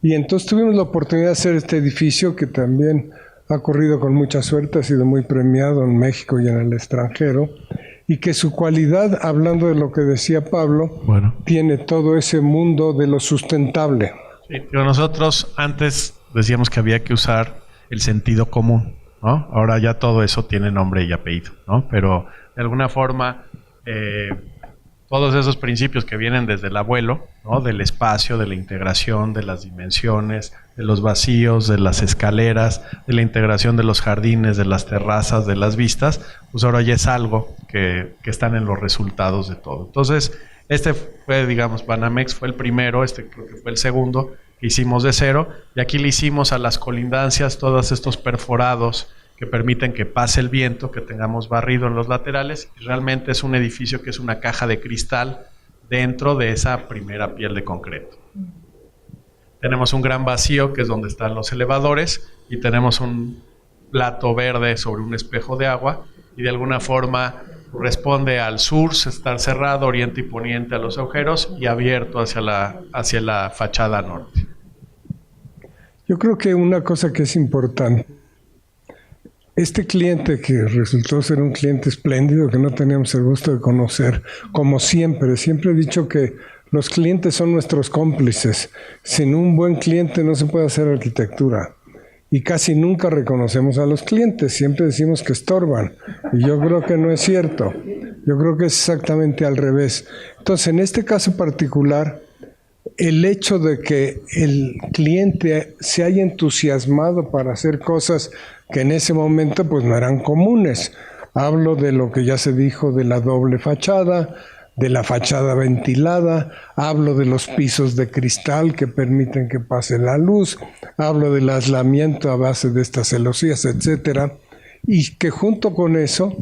B: Y entonces tuvimos la oportunidad de hacer este edificio que también ha corrido con mucha suerte, ha sido muy premiado en México y en el extranjero. Y que su cualidad, hablando de lo que decía Pablo, tiene todo ese mundo de lo sustentable.
C: Sí, pero nosotros antes decíamos que había que usar el sentido común, ¿no? Ahora ya todo eso tiene nombre y apellido, ¿no? Pero de alguna forma todos esos principios que vienen desde el abuelo, ¿no? Del espacio, de la integración, de las dimensiones, de los vacíos, de las escaleras, de la integración de los jardines, de las terrazas, de las vistas, pues ahora ya es algo que están en los resultados de todo. Entonces, este fue, digamos, Banamex fue el primero, este creo que fue el segundo que hicimos de cero, y aquí le hicimos a las colindancias todos estos perforados que permiten que pase el viento, que tengamos barrido en los laterales, y realmente es un edificio que es una caja de cristal dentro de esa primera piel de concreto. Tenemos un gran vacío que es donde están los elevadores, y tenemos un plato verde sobre un espejo de agua, y de alguna forma responde al sur, estar cerrado, oriente y poniente a los agujeros, y abierto hacia la fachada norte.
B: Yo creo que una cosa que es importante, este cliente que resultó ser un cliente espléndido, que no teníamos el gusto de conocer, como siempre he dicho que los clientes son nuestros cómplices. Sin un buen cliente no se puede hacer arquitectura. Y casi nunca reconocemos a los clientes, siempre decimos que estorban. Y yo creo que no es cierto. Yo creo que es exactamente al revés. Entonces, en este caso particular, el hecho de que el cliente se haya entusiasmado para hacer cosas que en ese momento pues no eran comunes. Hablo de lo que ya se dijo de la doble fachada, de la fachada ventilada, hablo de los pisos de cristal que permiten que pase la luz, hablo del aislamiento a base de estas celosías, etcétera, y que junto con eso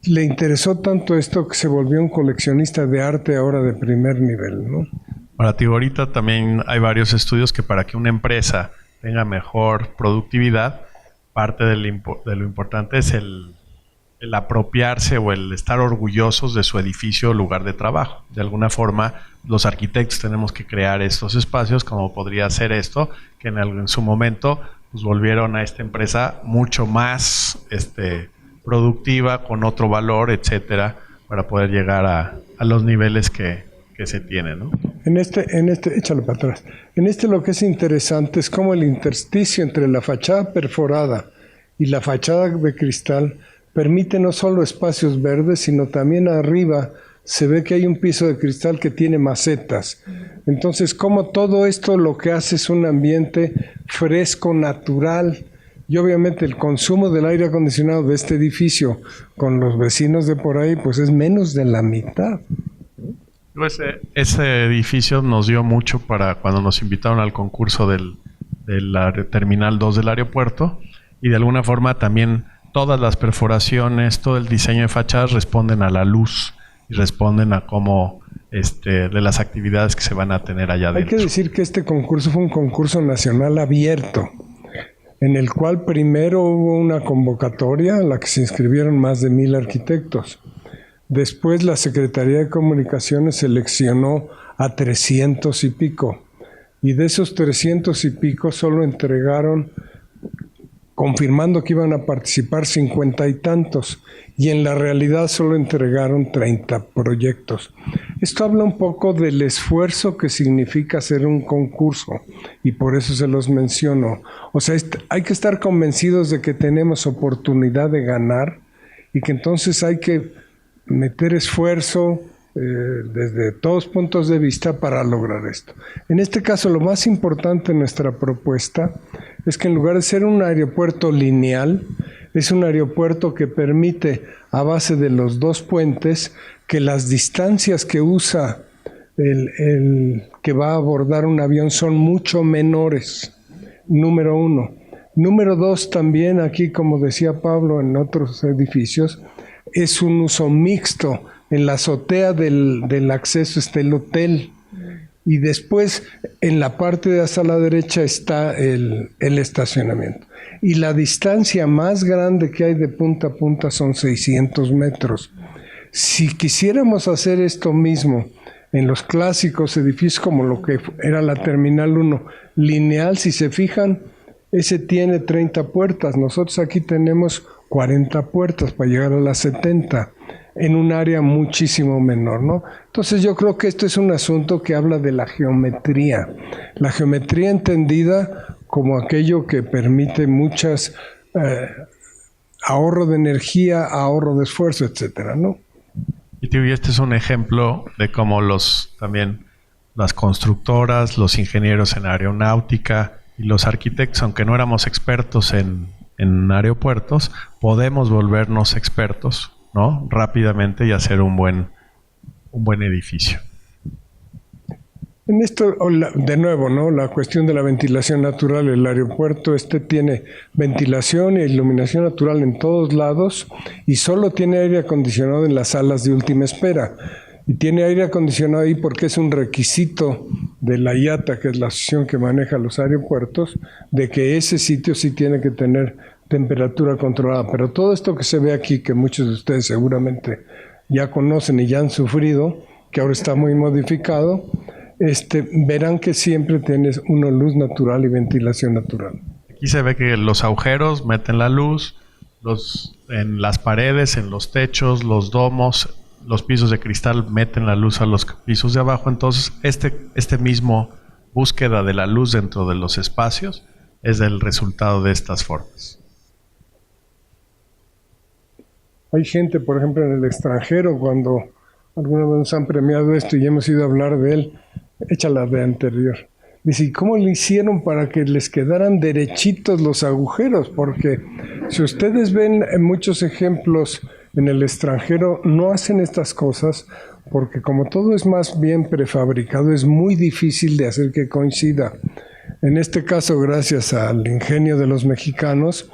B: le interesó tanto esto que se volvió un coleccionista de arte ahora de primer nivel, ¿no?
C: Para ti, ahorita también hay varios estudios que para que una empresa tenga mejor productividad, parte de lo importante es el apropiarse o el estar orgullosos de su edificio o lugar de trabajo. De alguna forma, los arquitectos tenemos que crear estos espacios, como podría ser esto, que en su momento pues, volvieron a esta empresa mucho más productiva, con otro valor, etcétera, para poder llegar a los niveles que se tienen, ¿no?
B: Échalo para atrás. Lo que es interesante es cómo el intersticio entre la fachada perforada y la fachada de cristal permite no solo espacios verdes, sino también arriba se ve que hay un piso de cristal que tiene macetas. Entonces, como todo esto lo que hace es un ambiente fresco, natural, y obviamente el consumo del aire acondicionado de este edificio con los vecinos de por ahí, pues es menos de la mitad.
C: Ese edificio nos dio mucho para cuando nos invitaron al concurso de la Terminal 2 del aeropuerto, y de alguna forma también todas las perforaciones, todo el diseño de fachadas responden a la luz y responden a cómo de las actividades que se van a tener allá adentro.
B: Hay que decir que este concurso fue un concurso nacional abierto, en el cual primero hubo una convocatoria a la que se inscribieron más de 1,000 arquitectos. Después la Secretaría de Comunicaciones seleccionó a 300 y pico. Y de esos 300 y pico solo entregaron, confirmando que iban a participar 50 y tantos. Y en la realidad solo entregaron 30 proyectos. Esto habla un poco del esfuerzo que significa hacer un concurso. Y por eso se los menciono. O sea, hay que estar convencidos de que tenemos oportunidad de ganar y que entonces hay que meter esfuerzo desde todos puntos de vista para lograr esto. En este caso, lo más importante en nuestra propuesta es que en lugar de ser un aeropuerto lineal, es un aeropuerto que permite, a base de los dos puentes, que las distancias que usa el que va a abordar un avión son mucho menores, número uno. Número dos, también aquí, como decía Pablo, en otros edificios, es un uso mixto. En la azotea del acceso está el hotel y después en la parte de hasta la derecha está el estacionamiento. Y la distancia más grande que hay de punta a punta son 600 metros. Si quisiéramos hacer esto mismo en los clásicos edificios como lo que era la Terminal 1, lineal, si se fijan, ese tiene 30 puertas. Nosotros aquí tenemos 40 puertas para llegar a las 70 en un área muchísimo menor, ¿no? Entonces yo creo que esto es un asunto que habla de la geometría entendida como aquello que permite muchas ahorro de energía, ahorro de esfuerzo, etcétera, ¿no?
C: Y este es un ejemplo de cómo también las constructoras, los ingenieros en aeronáutica y los arquitectos, aunque no éramos expertos en aeropuertos, podemos volvernos expertos, ¿no? Rápidamente y hacer un buen edificio.
B: En esto, de nuevo, ¿no? La cuestión de la ventilación natural. El aeropuerto tiene ventilación e iluminación natural en todos lados y solo tiene aire acondicionado en las salas de última espera. Y tiene aire acondicionado ahí porque es un requisito de la IATA, que es la asociación que maneja los aeropuertos, de que ese sitio sí tiene que tener temperatura controlada. Pero todo esto que se ve aquí, que muchos de ustedes seguramente ya conocen y ya han sufrido, que ahora está muy modificado, verán que siempre tienes una luz natural y ventilación natural.
C: Aquí se ve que los agujeros meten la luz, en las paredes, en los techos, los domos, los pisos de cristal meten la luz a los pisos de abajo. Entonces, este mismo búsqueda de la luz dentro de los espacios es el resultado de estas formas.
B: Hay gente, por ejemplo, en el extranjero, cuando alguna vez nos han premiado esto y hemos ido a hablar de él, échala de anterior. Dice, ¿y cómo le hicieron para que les quedaran derechitos los agujeros? Porque si ustedes ven en muchos ejemplos en el extranjero, no hacen estas cosas porque como todo es más bien prefabricado, es muy difícil de hacer que coincida. En este caso, gracias al ingenio de los mexicanos,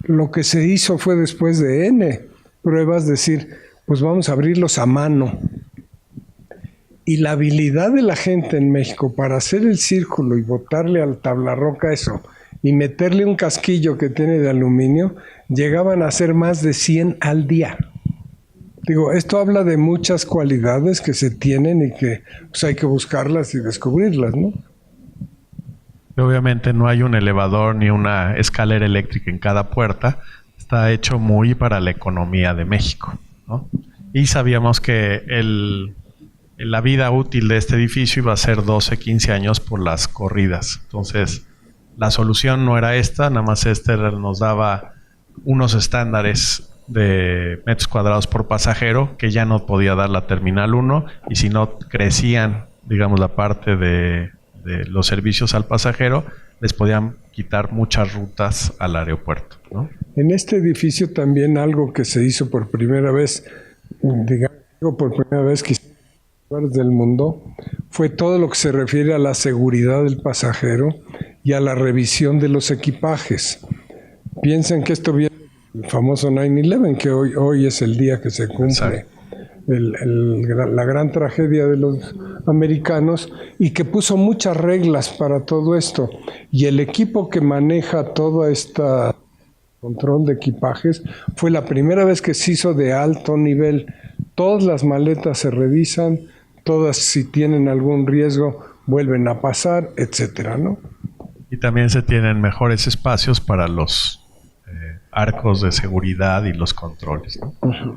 B: lo que se hizo fue después de N pruebas decir, pues vamos a abrirlos a mano. Y la habilidad de la gente en México para hacer el círculo y botarle al tablarroca eso y meterle un casquillo que tiene de aluminio, llegaban a ser más de 100 al día. Digo, esto habla de muchas cualidades que se tienen y que pues, hay que buscarlas y descubrirlas, ¿no?
C: Obviamente no hay un elevador ni una escalera eléctrica en cada puerta. Está hecho muy para la economía de México, ¿no? Y sabíamos que la vida útil de este edificio iba a ser 12, 15 años por las corridas. Entonces, la solución no era esta, nada más nos daba unos estándares de metros cuadrados por pasajero que ya no podía dar la Terminal 1, y si no crecían, digamos, la parte de los servicios al pasajero, les podían quitar muchas rutas al aeropuerto, ¿no?
B: En este edificio también algo que se hizo por primera vez, digamos, por primera vez quizás en lugares del mundo, fue todo lo que se refiere a la seguridad del pasajero y a la revisión de los equipajes. Piensen que esto viene del famoso 9/11, que hoy es el día que se cumple la gran tragedia de los americanos, y que puso muchas reglas para todo esto. Y el equipo que maneja todo este control de equipajes fue la primera vez que se hizo de alto nivel. Todas las maletas se revisan, todas, si tienen algún riesgo, vuelven a pasar, etcétera, ¿no?
C: Y también se tienen mejores espacios para los arcos de seguridad y los controles, ¿no?
B: Uh-huh.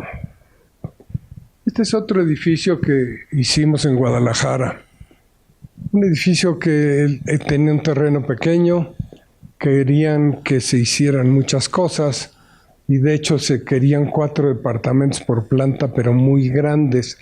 B: Este es otro edificio que hicimos en Guadalajara. Un edificio que tenía un terreno pequeño, querían que se hicieran muchas cosas, y de hecho se querían 4 departamentos por planta, pero muy grandes,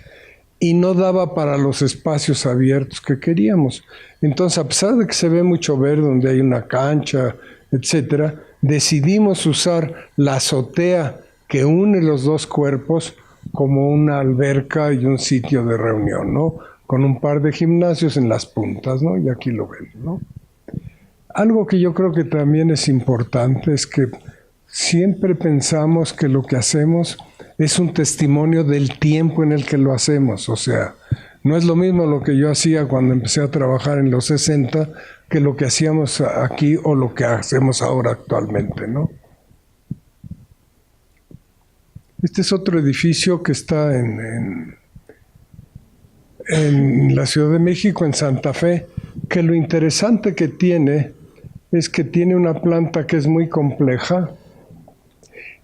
B: y no daba para los espacios abiertos que queríamos. Entonces, a pesar de que se ve mucho verde, donde hay una cancha, etcétera, decidimos usar la azotea que une los dos cuerpos como una alberca y un sitio de reunión, ¿no? Con un par de gimnasios en las puntas, ¿no? Y aquí lo ven, ¿no? Algo que yo creo que también es importante es que siempre pensamos que lo que hacemos es un testimonio del tiempo en el que lo hacemos. O sea, no es lo mismo lo que yo hacía cuando empecé a trabajar en los 60 que lo que hacíamos aquí o lo que hacemos ahora actualmente, ¿no? Este es otro edificio que está en la Ciudad de México, en Santa Fe, que lo interesante que tiene es que tiene una planta que es muy compleja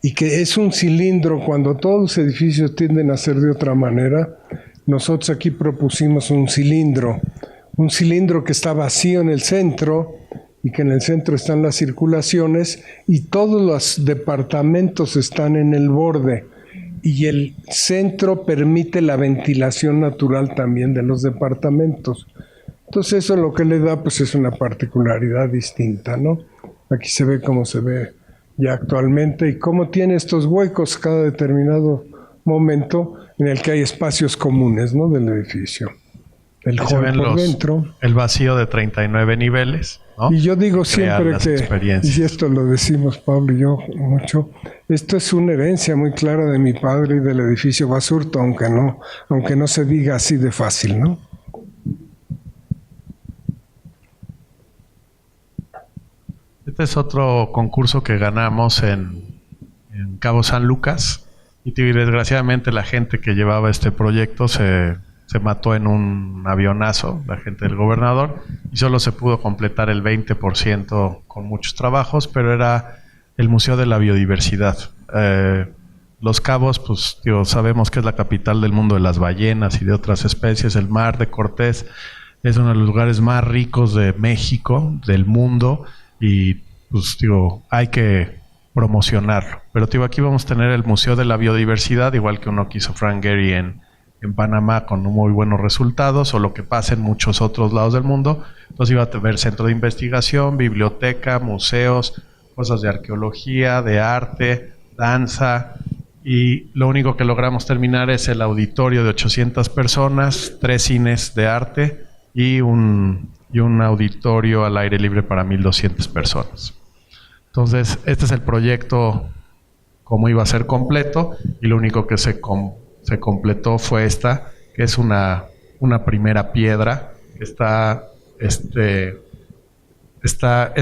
B: y que es un cilindro. Cuando todos los edificios tienden a ser de otra manera, nosotros aquí propusimos un cilindro que está vacío en el centro, y que en el centro están las circulaciones y todos los departamentos están en el borde, y el centro permite la ventilación natural también de los departamentos. Entonces eso lo que le da pues es una particularidad distinta, ¿no? Aquí se ve cómo se ve ya actualmente y cómo tiene estos huecos cada determinado momento en el que hay espacios comunes, ¿no? Del edificio. El hall por dentro.
C: El vacío de 39 niveles, ¿no?
B: Y yo digo siempre que, y esto lo decimos Pablo y yo mucho, esto es una herencia muy clara de mi padre y del edificio Basurto, aunque no se diga así de fácil, ¿no?
C: Este es otro concurso que ganamos en Cabo San Lucas, y desgraciadamente la gente que llevaba este proyecto se mató en un avionazo, la gente del gobernador, y solo se pudo completar el 20% con muchos trabajos, pero era el Museo de la Biodiversidad. Los Cabos, pues sabemos que es la capital del mundo de las ballenas y de otras especies. El Mar de Cortés es uno de los lugares más ricos de México, del mundo, y pues hay que promocionarlo. Pero aquí vamos a tener el Museo de la Biodiversidad, igual que uno que hizo Frank Gehry en Panamá, con muy buenos resultados, o lo que pasa en muchos otros lados del mundo. Entonces iba a haber centro de investigación, biblioteca, museos, cosas de arqueología, de arte, danza, y lo único que logramos terminar es el auditorio de 800 personas, 3 cines de arte y un auditorio al aire libre para 1,200 personas. Entonces, este es el proyecto como iba a ser completo, y lo único que se completó fue esta, que es una primera piedra. Es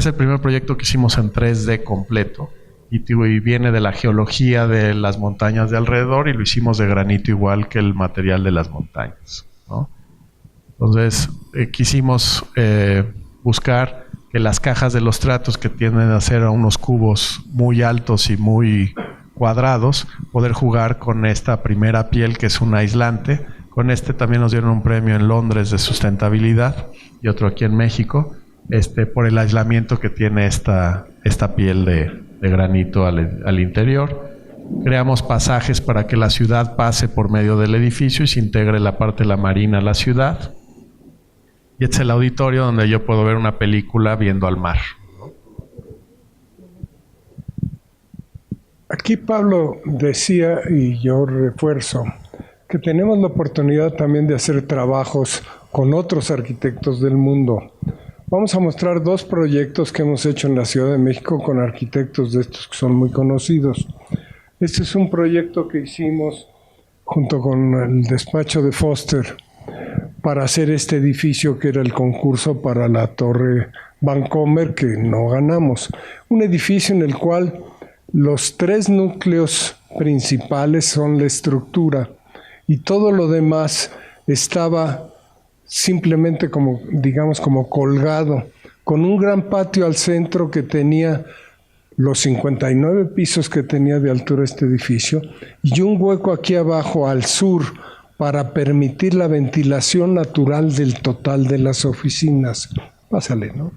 C: el primer proyecto que hicimos en 3D completo, y viene de la geología de las montañas de alrededor, y lo hicimos de granito igual que el material de las montañas, ¿no? Entonces quisimos buscar que las cajas de los tratos, que tienden a ser a unos cubos muy altos y muy cuadrados, poder jugar con esta primera piel, que es un aislante. Con también nos dieron un premio en Londres de sustentabilidad, y otro aquí en México, por el aislamiento que tiene esta piel de granito al interior. creamos pasajes para que la ciudad pase por medio del edificio y se integre la parte de la marina a la ciudad. Y este es el auditorio donde yo puedo ver una película viendo al mar.
B: Aquí Pablo decía, y yo refuerzo, que tenemos la oportunidad también de hacer trabajos con otros arquitectos del mundo. Vamos a mostrar 2 proyectos que hemos hecho en la Ciudad de México con arquitectos de estos que son muy conocidos. Este es un proyecto que hicimos junto con el despacho de Foster para hacer este edificio que era el concurso para la Torre Vancomer, que no ganamos. Un edificio en el cual los 3 núcleos principales son la estructura y todo lo demás estaba simplemente como, digamos, como colgado, con un gran patio al centro que tenía los 59 pisos que tenía de altura este edificio y un hueco aquí abajo al sur para permitir la ventilación natural del total de las oficinas. Pásale, ¿no?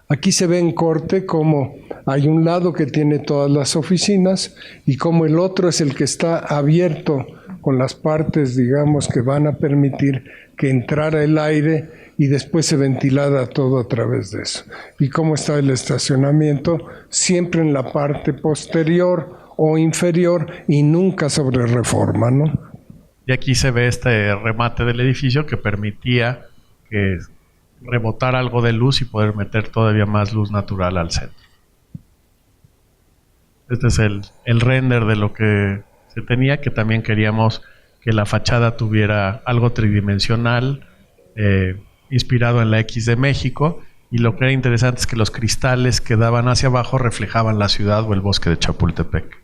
B: Aquí se ve en corte cómo hay un lado que tiene todas las oficinas y cómo el otro es el que está abierto con las partes, digamos, que van a permitir que entrara el aire y después se ventilara todo a través de eso. Y cómo está el estacionamiento, siempre en la parte posterior o inferior y nunca sobre Reforma, ¿no?
C: Y aquí se ve este remate del edificio que permitía que rebotara algo de luz y poder meter todavía más luz natural al centro. Este es el render de lo que se tenía, que también queríamos que la fachada tuviera algo tridimensional, inspirado en la X de México, y lo que era interesante es que los cristales que daban hacia abajo reflejaban la ciudad o el bosque de Chapultepec.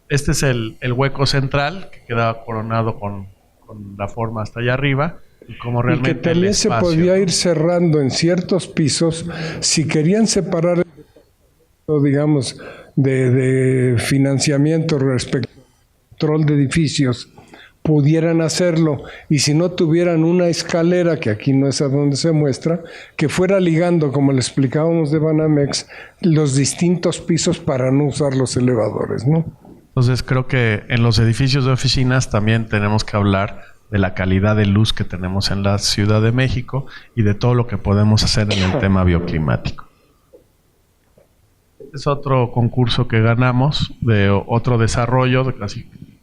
C: Este es el hueco central que quedaba coronado con la forma hasta allá arriba. Y como realmente
B: y que también
C: espacio,
B: se podía ir cerrando en ciertos pisos si querían separar, digamos, de financiamiento respecto al control de edificios, pudieran hacerlo, y si no tuvieran una escalera, que aquí no es a donde se muestra, que fuera ligando, como le explicábamos de Banamex, los distintos pisos para no usar los elevadores, ¿no?
C: Entonces creo que en los edificios de oficinas también tenemos que hablar de la calidad de luz que tenemos en la Ciudad de México y de todo lo que podemos hacer en el tema bioclimático. Este es otro concurso que ganamos de otro desarrollo,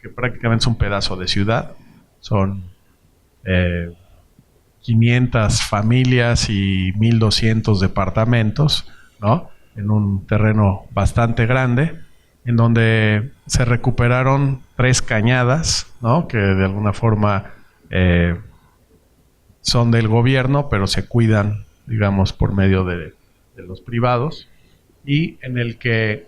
C: que prácticamente es un pedazo de ciudad. Son 500 familias y 1,200 departamentos, ¿no? En un terreno bastante grande, en donde se recuperaron 3 cañadas, ¿no? Que de alguna forma son del gobierno, pero se cuidan, digamos, por medio de los privados, y en el que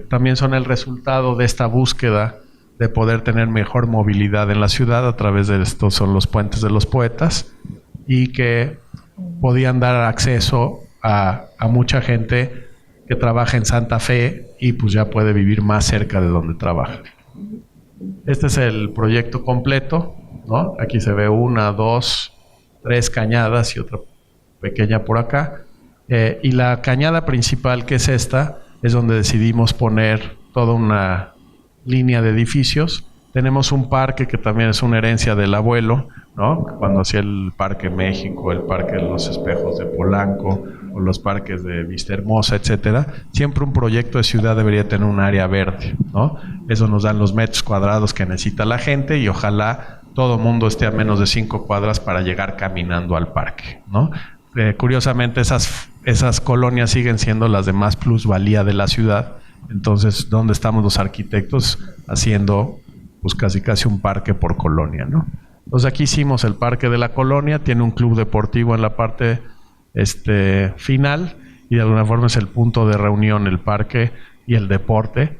C: también son el resultado de esta búsqueda de poder tener mejor movilidad en la ciudad a través de estos, son los puentes de los poetas, y que podían dar acceso a mucha gente que trabaja en Santa Fe y pues ya puede vivir más cerca de donde trabaja. Este es el proyecto completo, ¿no? Aquí se ve 1, 2, 3 cañadas y otra pequeña por acá. Y la cañada principal, que es esta, es donde decidimos poner toda una línea de edificios. Tenemos un parque que también es una herencia del abuelo, ¿no? Cuando hacía el Parque México, el Parque de los Espejos de Polanco, o los parques de Vista Hermosa, etcétera. Siempre un proyecto de ciudad debería tener un área verde, ¿no? Eso nos dan los metros cuadrados que necesita la gente, y ojalá todo mundo esté a menos de 5 cuadras para llegar caminando al parque, ¿no? Curiosamente, esas colonias siguen siendo las de más plusvalía de la ciudad. Entonces, ¿dónde estamos los arquitectos haciendo pues casi un parque por colonia, ¿no? Entonces aquí hicimos el parque de la colonia, tiene un club deportivo en la parte final, y de alguna forma es el punto de reunión, el parque y el deporte.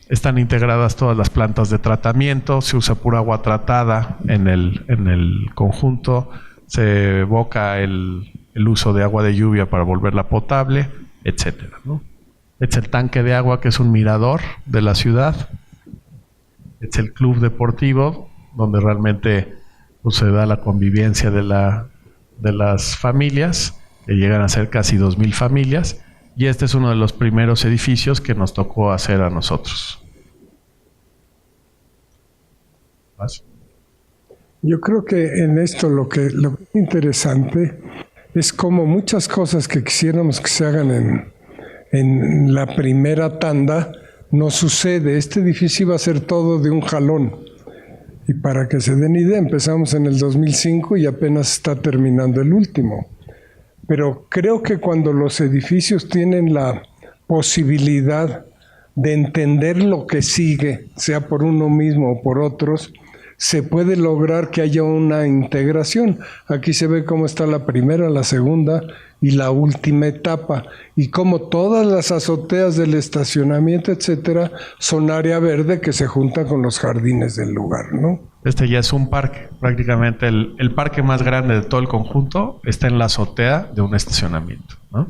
C: Están integradas todas las plantas de tratamiento, se usa pura agua tratada en el conjunto, se evoca el uso de agua de lluvia para volverla potable, etcétera, ¿no? Este es el tanque de agua, que es un mirador de la ciudad. Este es el club deportivo, donde realmente pues, se da la convivencia de las familias, que llegan a ser casi 2,000 familias. y este es uno de los primeros edificios que nos tocó hacer a nosotros. ¿Vas?
B: Yo creo que en esto lo que es interesante es como muchas cosas que quisiéramos que se hagan en la primera tanda, no sucede. Este edificio iba a ser todo de un jalón. Y para que se den idea, empezamos en el 2005 y apenas está terminando el último. Pero creo que cuando los edificios tienen la posibilidad de entender lo que sigue, sea por uno mismo o por otros, se puede lograr que haya una integración. Aquí se ve cómo está la primera, la segunda y la última etapa, y cómo todas las azoteas del estacionamiento, etcétera, son área verde que se junta con los jardines del lugar, ¿no?
C: Este ya es un parque, prácticamente el parque más grande de todo el conjunto está en la azotea de un estacionamiento, ¿no?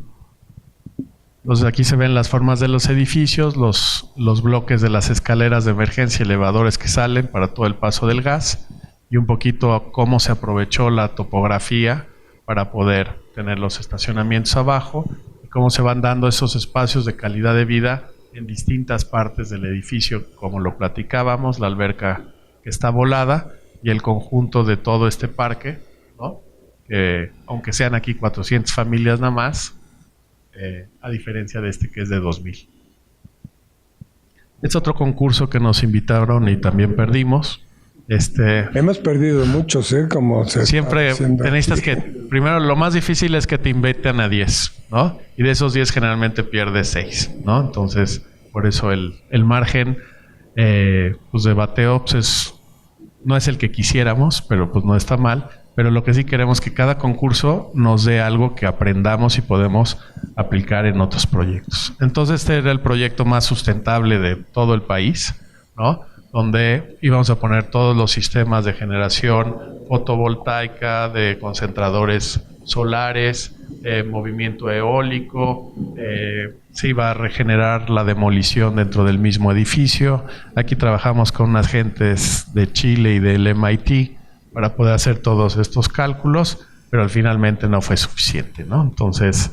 C: Entonces aquí se ven las formas de los edificios, los bloques de las escaleras de emergencia, elevadores que salen para todo el paso del gas, y un poquito cómo se aprovechó la topografía para poder tener los estacionamientos abajo, y cómo se van dando esos espacios de calidad de vida en distintas partes del edificio, como lo platicábamos, la alberca que está volada y el conjunto de todo este parque, ¿no? Que aunque sean aquí 400 familias nada más, a diferencia de este que es de 2000. Es otro concurso que nos invitaron y también perdimos.
B: Hemos perdido muchos, como se
C: siempre necesitas que, primero lo más difícil es que te inviten a 10, ¿no? Y de esos 10 generalmente pierdes 6, ¿no? Entonces, por eso el margen pues de bateo pues no es el que quisiéramos, pero pues no está mal. Pero lo que sí queremos es que cada concurso nos dé algo que aprendamos y podemos aplicar en otros proyectos. Entonces este era el proyecto más sustentable de todo el país, ¿no? Donde íbamos a poner todos los sistemas de generación fotovoltaica, de concentradores solares, movimiento eólico, se iba a regenerar la demolición dentro del mismo edificio. Aquí trabajamos con unas gentes de Chile y del MIT para poder hacer todos estos cálculos, pero finalmente no fue suficiente, ¿no? Entonces,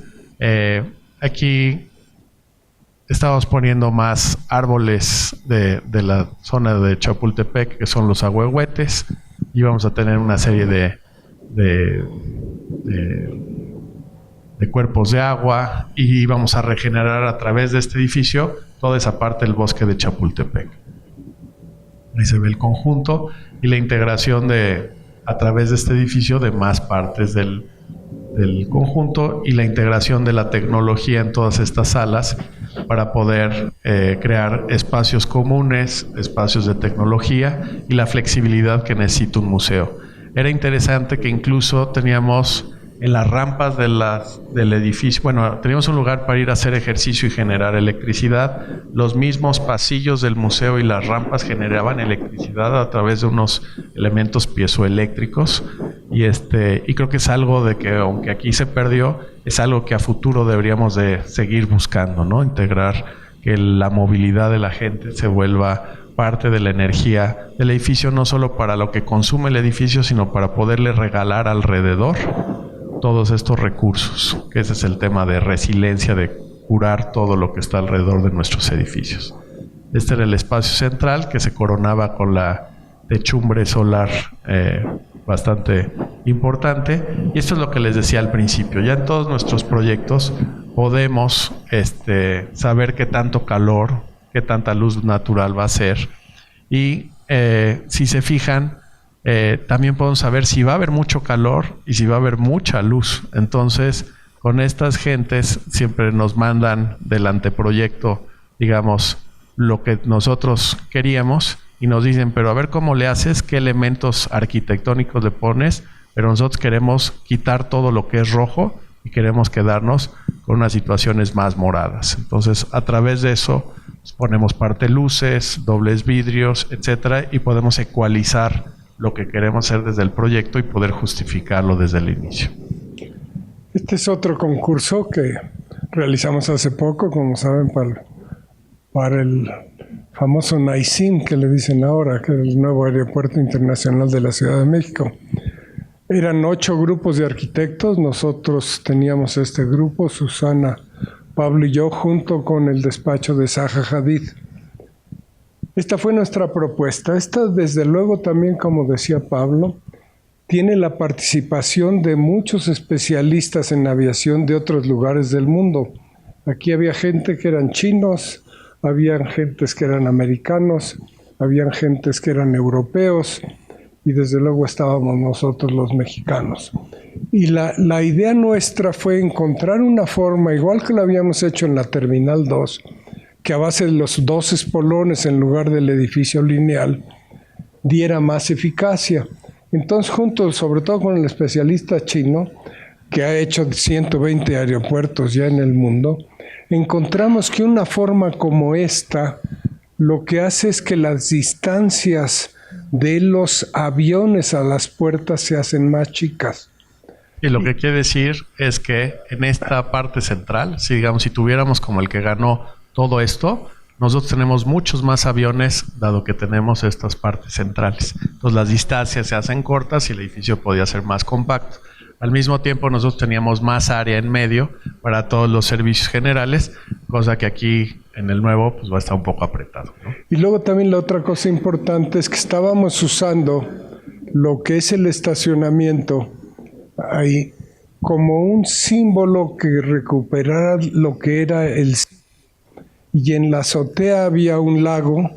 C: aquí estamos poniendo más árboles de la zona de Chapultepec, que son los ahuehuetes, y vamos a tener una serie de cuerpos de agua, y vamos a regenerar a través de este edificio toda esa parte del bosque de Chapultepec. Ahí se ve el conjunto y la integración a través de este edificio de más partes del conjunto, y la integración de la tecnología en todas estas salas para poder crear espacios comunes, espacios de tecnología y la flexibilidad que necesita un museo. Era interesante que incluso teníamos en las rampas del edificio, bueno, teníamos un lugar para ir a hacer ejercicio y generar electricidad. Los mismos pasillos del museo y las rampas generaban electricidad a través de unos elementos piezoeléctricos, y creo que es algo de que, aunque aquí se perdió, es algo que a futuro deberíamos de seguir buscando, ¿no? Integrar que la movilidad de la gente se vuelva parte de la energía del edificio, no solo para lo que consume el edificio, sino para poderle regalar alrededor todos estos recursos, que ese es el tema de resiliencia, de curar todo lo que está alrededor de nuestros edificios. Este era el espacio central, que se coronaba con la techumbre solar bastante importante, y esto es lo que les decía al principio. Ya en todos nuestros proyectos podemos saber qué tanto calor, qué tanta luz natural va a ser, y si se fijan, también podemos saber si va a haber mucho calor y si va a haber mucha luz. Entonces, con estas gentes siempre nos mandan del anteproyecto, digamos, lo que nosotros queríamos, y nos dicen, pero a ver cómo le haces, qué elementos arquitectónicos le pones, pero nosotros queremos quitar todo lo que es rojo y queremos quedarnos con unas situaciones más moradas. Entonces, a través de eso ponemos parte luces, dobles vidrios, etcétera, y podemos ecualizar lo que queremos hacer desde el proyecto y poder justificarlo desde el inicio.
B: Este es otro concurso que realizamos hace poco, como saben, para el famoso NAICIM, que le dicen ahora, que es el nuevo aeropuerto internacional de la Ciudad de México. Eran 8 grupos de arquitectos, nosotros teníamos este grupo, Susana Pablo y yo, junto con el despacho de Zaha Hadid. Esta fue nuestra propuesta. Esta, desde luego, también, como decía Pablo, tiene la participación de muchos especialistas en aviación de otros lugares del mundo. Aquí había gente que eran chinos, habían gentes que eran americanos, habían gentes que eran europeos y desde luego estábamos nosotros los mexicanos. Y la idea nuestra fue encontrar una forma, igual que lo habíamos hecho en la Terminal 2, que a base de los 2 espolones en lugar del edificio lineal diera más eficacia. Entonces, juntos, sobre todo con el especialista chino, que ha hecho 120 aeropuertos ya en el mundo, encontramos que una forma como esta lo que hace es que las distancias de los aviones a las puertas se hacen más chicas.
C: Y lo que quiere decir es que en esta parte central, si digamos, si tuviéramos como el que ganó todo esto, nosotros tenemos muchos más aviones, dado que tenemos estas partes centrales. Entonces las distancias se hacen cortas y el edificio podía ser más compacto. Al mismo tiempo nosotros teníamos más área en medio para todos los servicios generales, cosa que aquí en el nuevo pues va a estar un poco apretado, ¿no?
B: Y luego también la otra cosa importante es que estábamos usando lo que es el estacionamiento ahí como un símbolo que recuperara lo que era el... Y en la azotea había un lago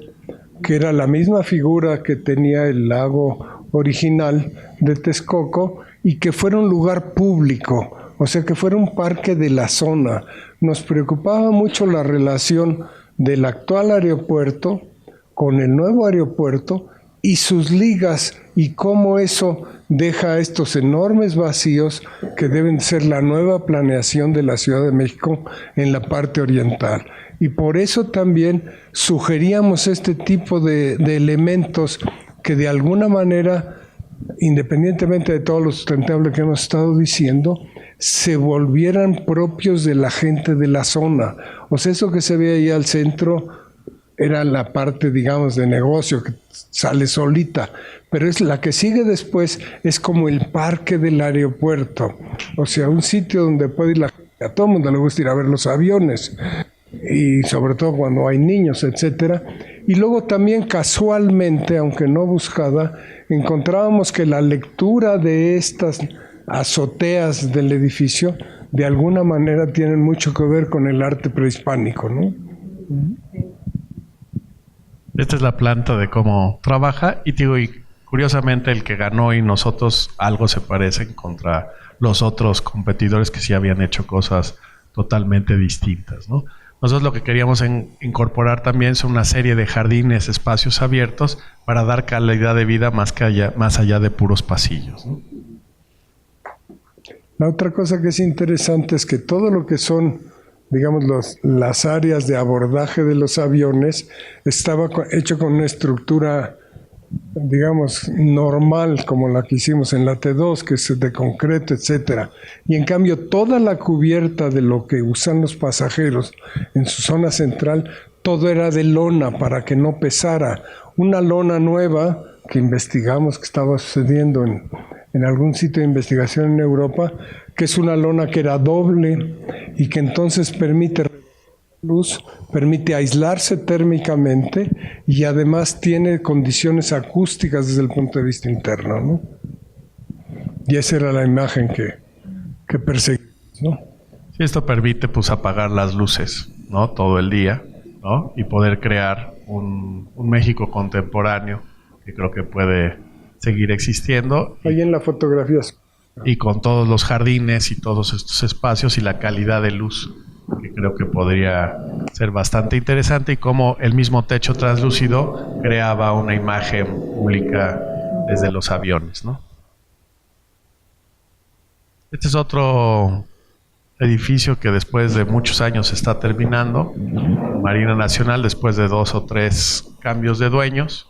B: que era la misma figura que tenía el lago original de Texcoco y que fuera un lugar público, o sea que fuera un parque de la zona. Nos preocupaba mucho la relación del actual aeropuerto con el nuevo aeropuerto y sus ligas y cómo eso deja estos enormes vacíos que deben ser la nueva planeación de la Ciudad de México en la parte oriental. Y por eso también sugeríamos este tipo de elementos que de alguna manera, independientemente de todo lo sustentable que hemos estado diciendo, se volvieran propios de la gente de la zona. O sea, eso que se ve ahí al centro era la parte, digamos, de negocio que sale solita, pero es la que sigue después, es como el parque del aeropuerto. O sea, un sitio donde puede ir la gente. A todo el mundo le gusta ir a ver los aviones, y sobre todo cuando hay niños, etcétera. Y luego también casualmente, aunque no buscada, encontrábamos que la lectura de estas azoteas del edificio de alguna manera tienen mucho que ver con el arte prehispánico, ¿no?
C: Esta es la planta de cómo trabaja y digo, y curiosamente el que ganó y nosotros algo se parecen contra los otros competidores que sí habían hecho cosas totalmente distintas, ¿no? Nosotros lo que queríamos incorporar también son una serie de jardines, espacios abiertos para dar calidad de vida más allá de puros pasillos, ¿no?
B: La otra cosa que es interesante es que todo lo que son, digamos, las áreas de abordaje de los aviones estaba hecho con una estructura, digamos, normal, como la que hicimos en la T2, que es de concreto, etcétera. Y en cambio, toda la cubierta de lo que usan los pasajeros en su zona central, todo era de lona para que no pesara. Una lona nueva que investigamos que estaba sucediendo en algún sitio de investigación en Europa, que es una lona que era doble y que entonces permite luz, permite aislarse térmicamente y además tiene condiciones acústicas desde el punto de vista interno, ¿no? Y esa era la imagen que perseguimos, ¿no?
C: Sí, esto permite pues apagar las luces, ¿no? Todo el día, ¿no? Y poder crear un México contemporáneo que creo que puede seguir existiendo.
B: Ahí en la fotografía.
C: Y con todos los jardines y todos estos espacios y la calidad de luz, que creo que podría ser bastante interesante, y cómo el mismo techo translúcido creaba una imagen pública desde los aviones, ¿no? Este es otro edificio que después de muchos años se está terminando, Marina Nacional, después de 2 o 3 cambios de dueños.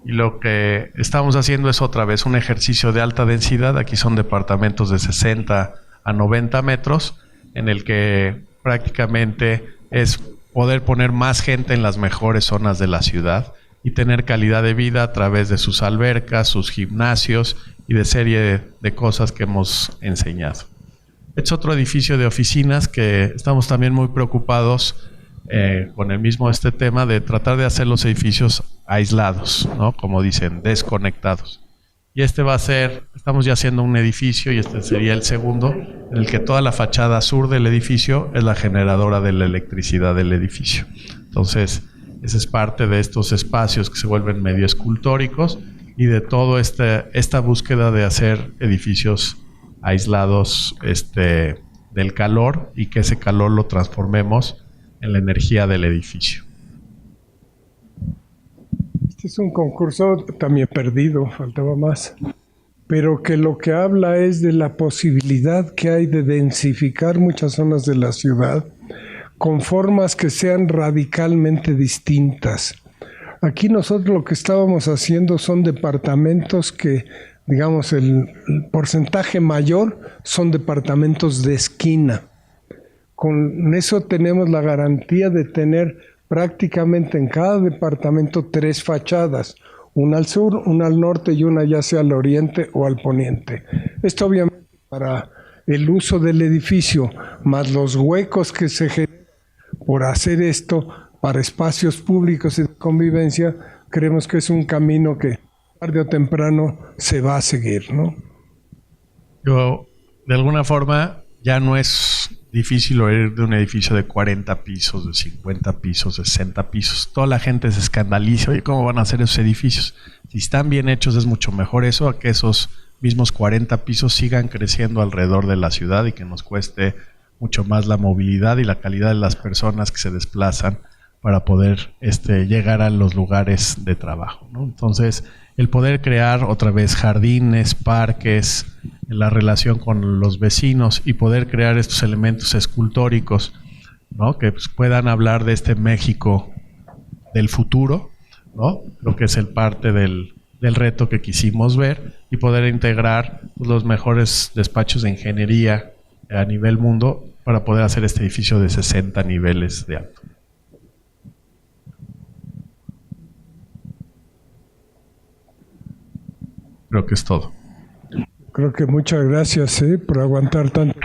C: Y lo que estamos haciendo es otra vez un ejercicio de alta densidad. Aquí son departamentos de 60 a 90 metros, en el que prácticamente es poder poner más gente en las mejores zonas de la ciudad y tener calidad de vida a través de sus albercas, sus gimnasios y de serie de cosas que hemos enseñado. Es otro edificio de oficinas que estamos también muy preocupados con el mismo tema de tratar de hacer los edificios aislados, ¿no? Como dicen, desconectados. Y va a ser, estamos ya haciendo un edificio y este sería el segundo, en el que toda la fachada sur del edificio es la generadora de la electricidad del edificio. Entonces, esa es parte de estos espacios que se vuelven medio escultóricos y de todo esta búsqueda de hacer edificios aislados del calor y que ese calor lo transformemos en la energía del edificio.
B: Este es un concurso también perdido, faltaba más, pero que lo que habla es de la posibilidad que hay de densificar muchas zonas de la ciudad con formas que sean radicalmente distintas. Aquí nosotros lo que estábamos haciendo son departamentos que, digamos, el porcentaje mayor son departamentos de esquina. Con eso tenemos la garantía de tener prácticamente en cada departamento 3 fachadas, una al sur, una al norte y una ya sea al oriente o al poniente. Esto obviamente para el uso del edificio, más los huecos que se generan por hacer esto para espacios públicos y de convivencia, creemos que es un camino que tarde o temprano se va a seguir, ¿no?
C: Yo, de alguna forma, ya no es difícil oír de un edificio de 40 pisos, de 50 pisos, de 60 pisos. Toda la gente se escandaliza. Oye, ¿cómo van a hacer esos edificios? Si están bien hechos, es mucho mejor eso a que esos mismos 40 pisos sigan creciendo alrededor de la ciudad y que nos cueste mucho más la movilidad y la calidad de las personas que se desplazan para poder llegar a los lugares de trabajo, ¿no? Entonces, el poder crear otra vez jardines, parques, la relación con los vecinos y poder crear estos elementos escultóricos, ¿no? Que puedan hablar de este México del futuro, ¿no? Creo que es el parte del reto que quisimos ver y poder integrar los mejores despachos de ingeniería a nivel mundo para poder hacer este edificio de 60 niveles de alto. Creo que es todo.
B: Creo que muchas gracias por aguantar tanto.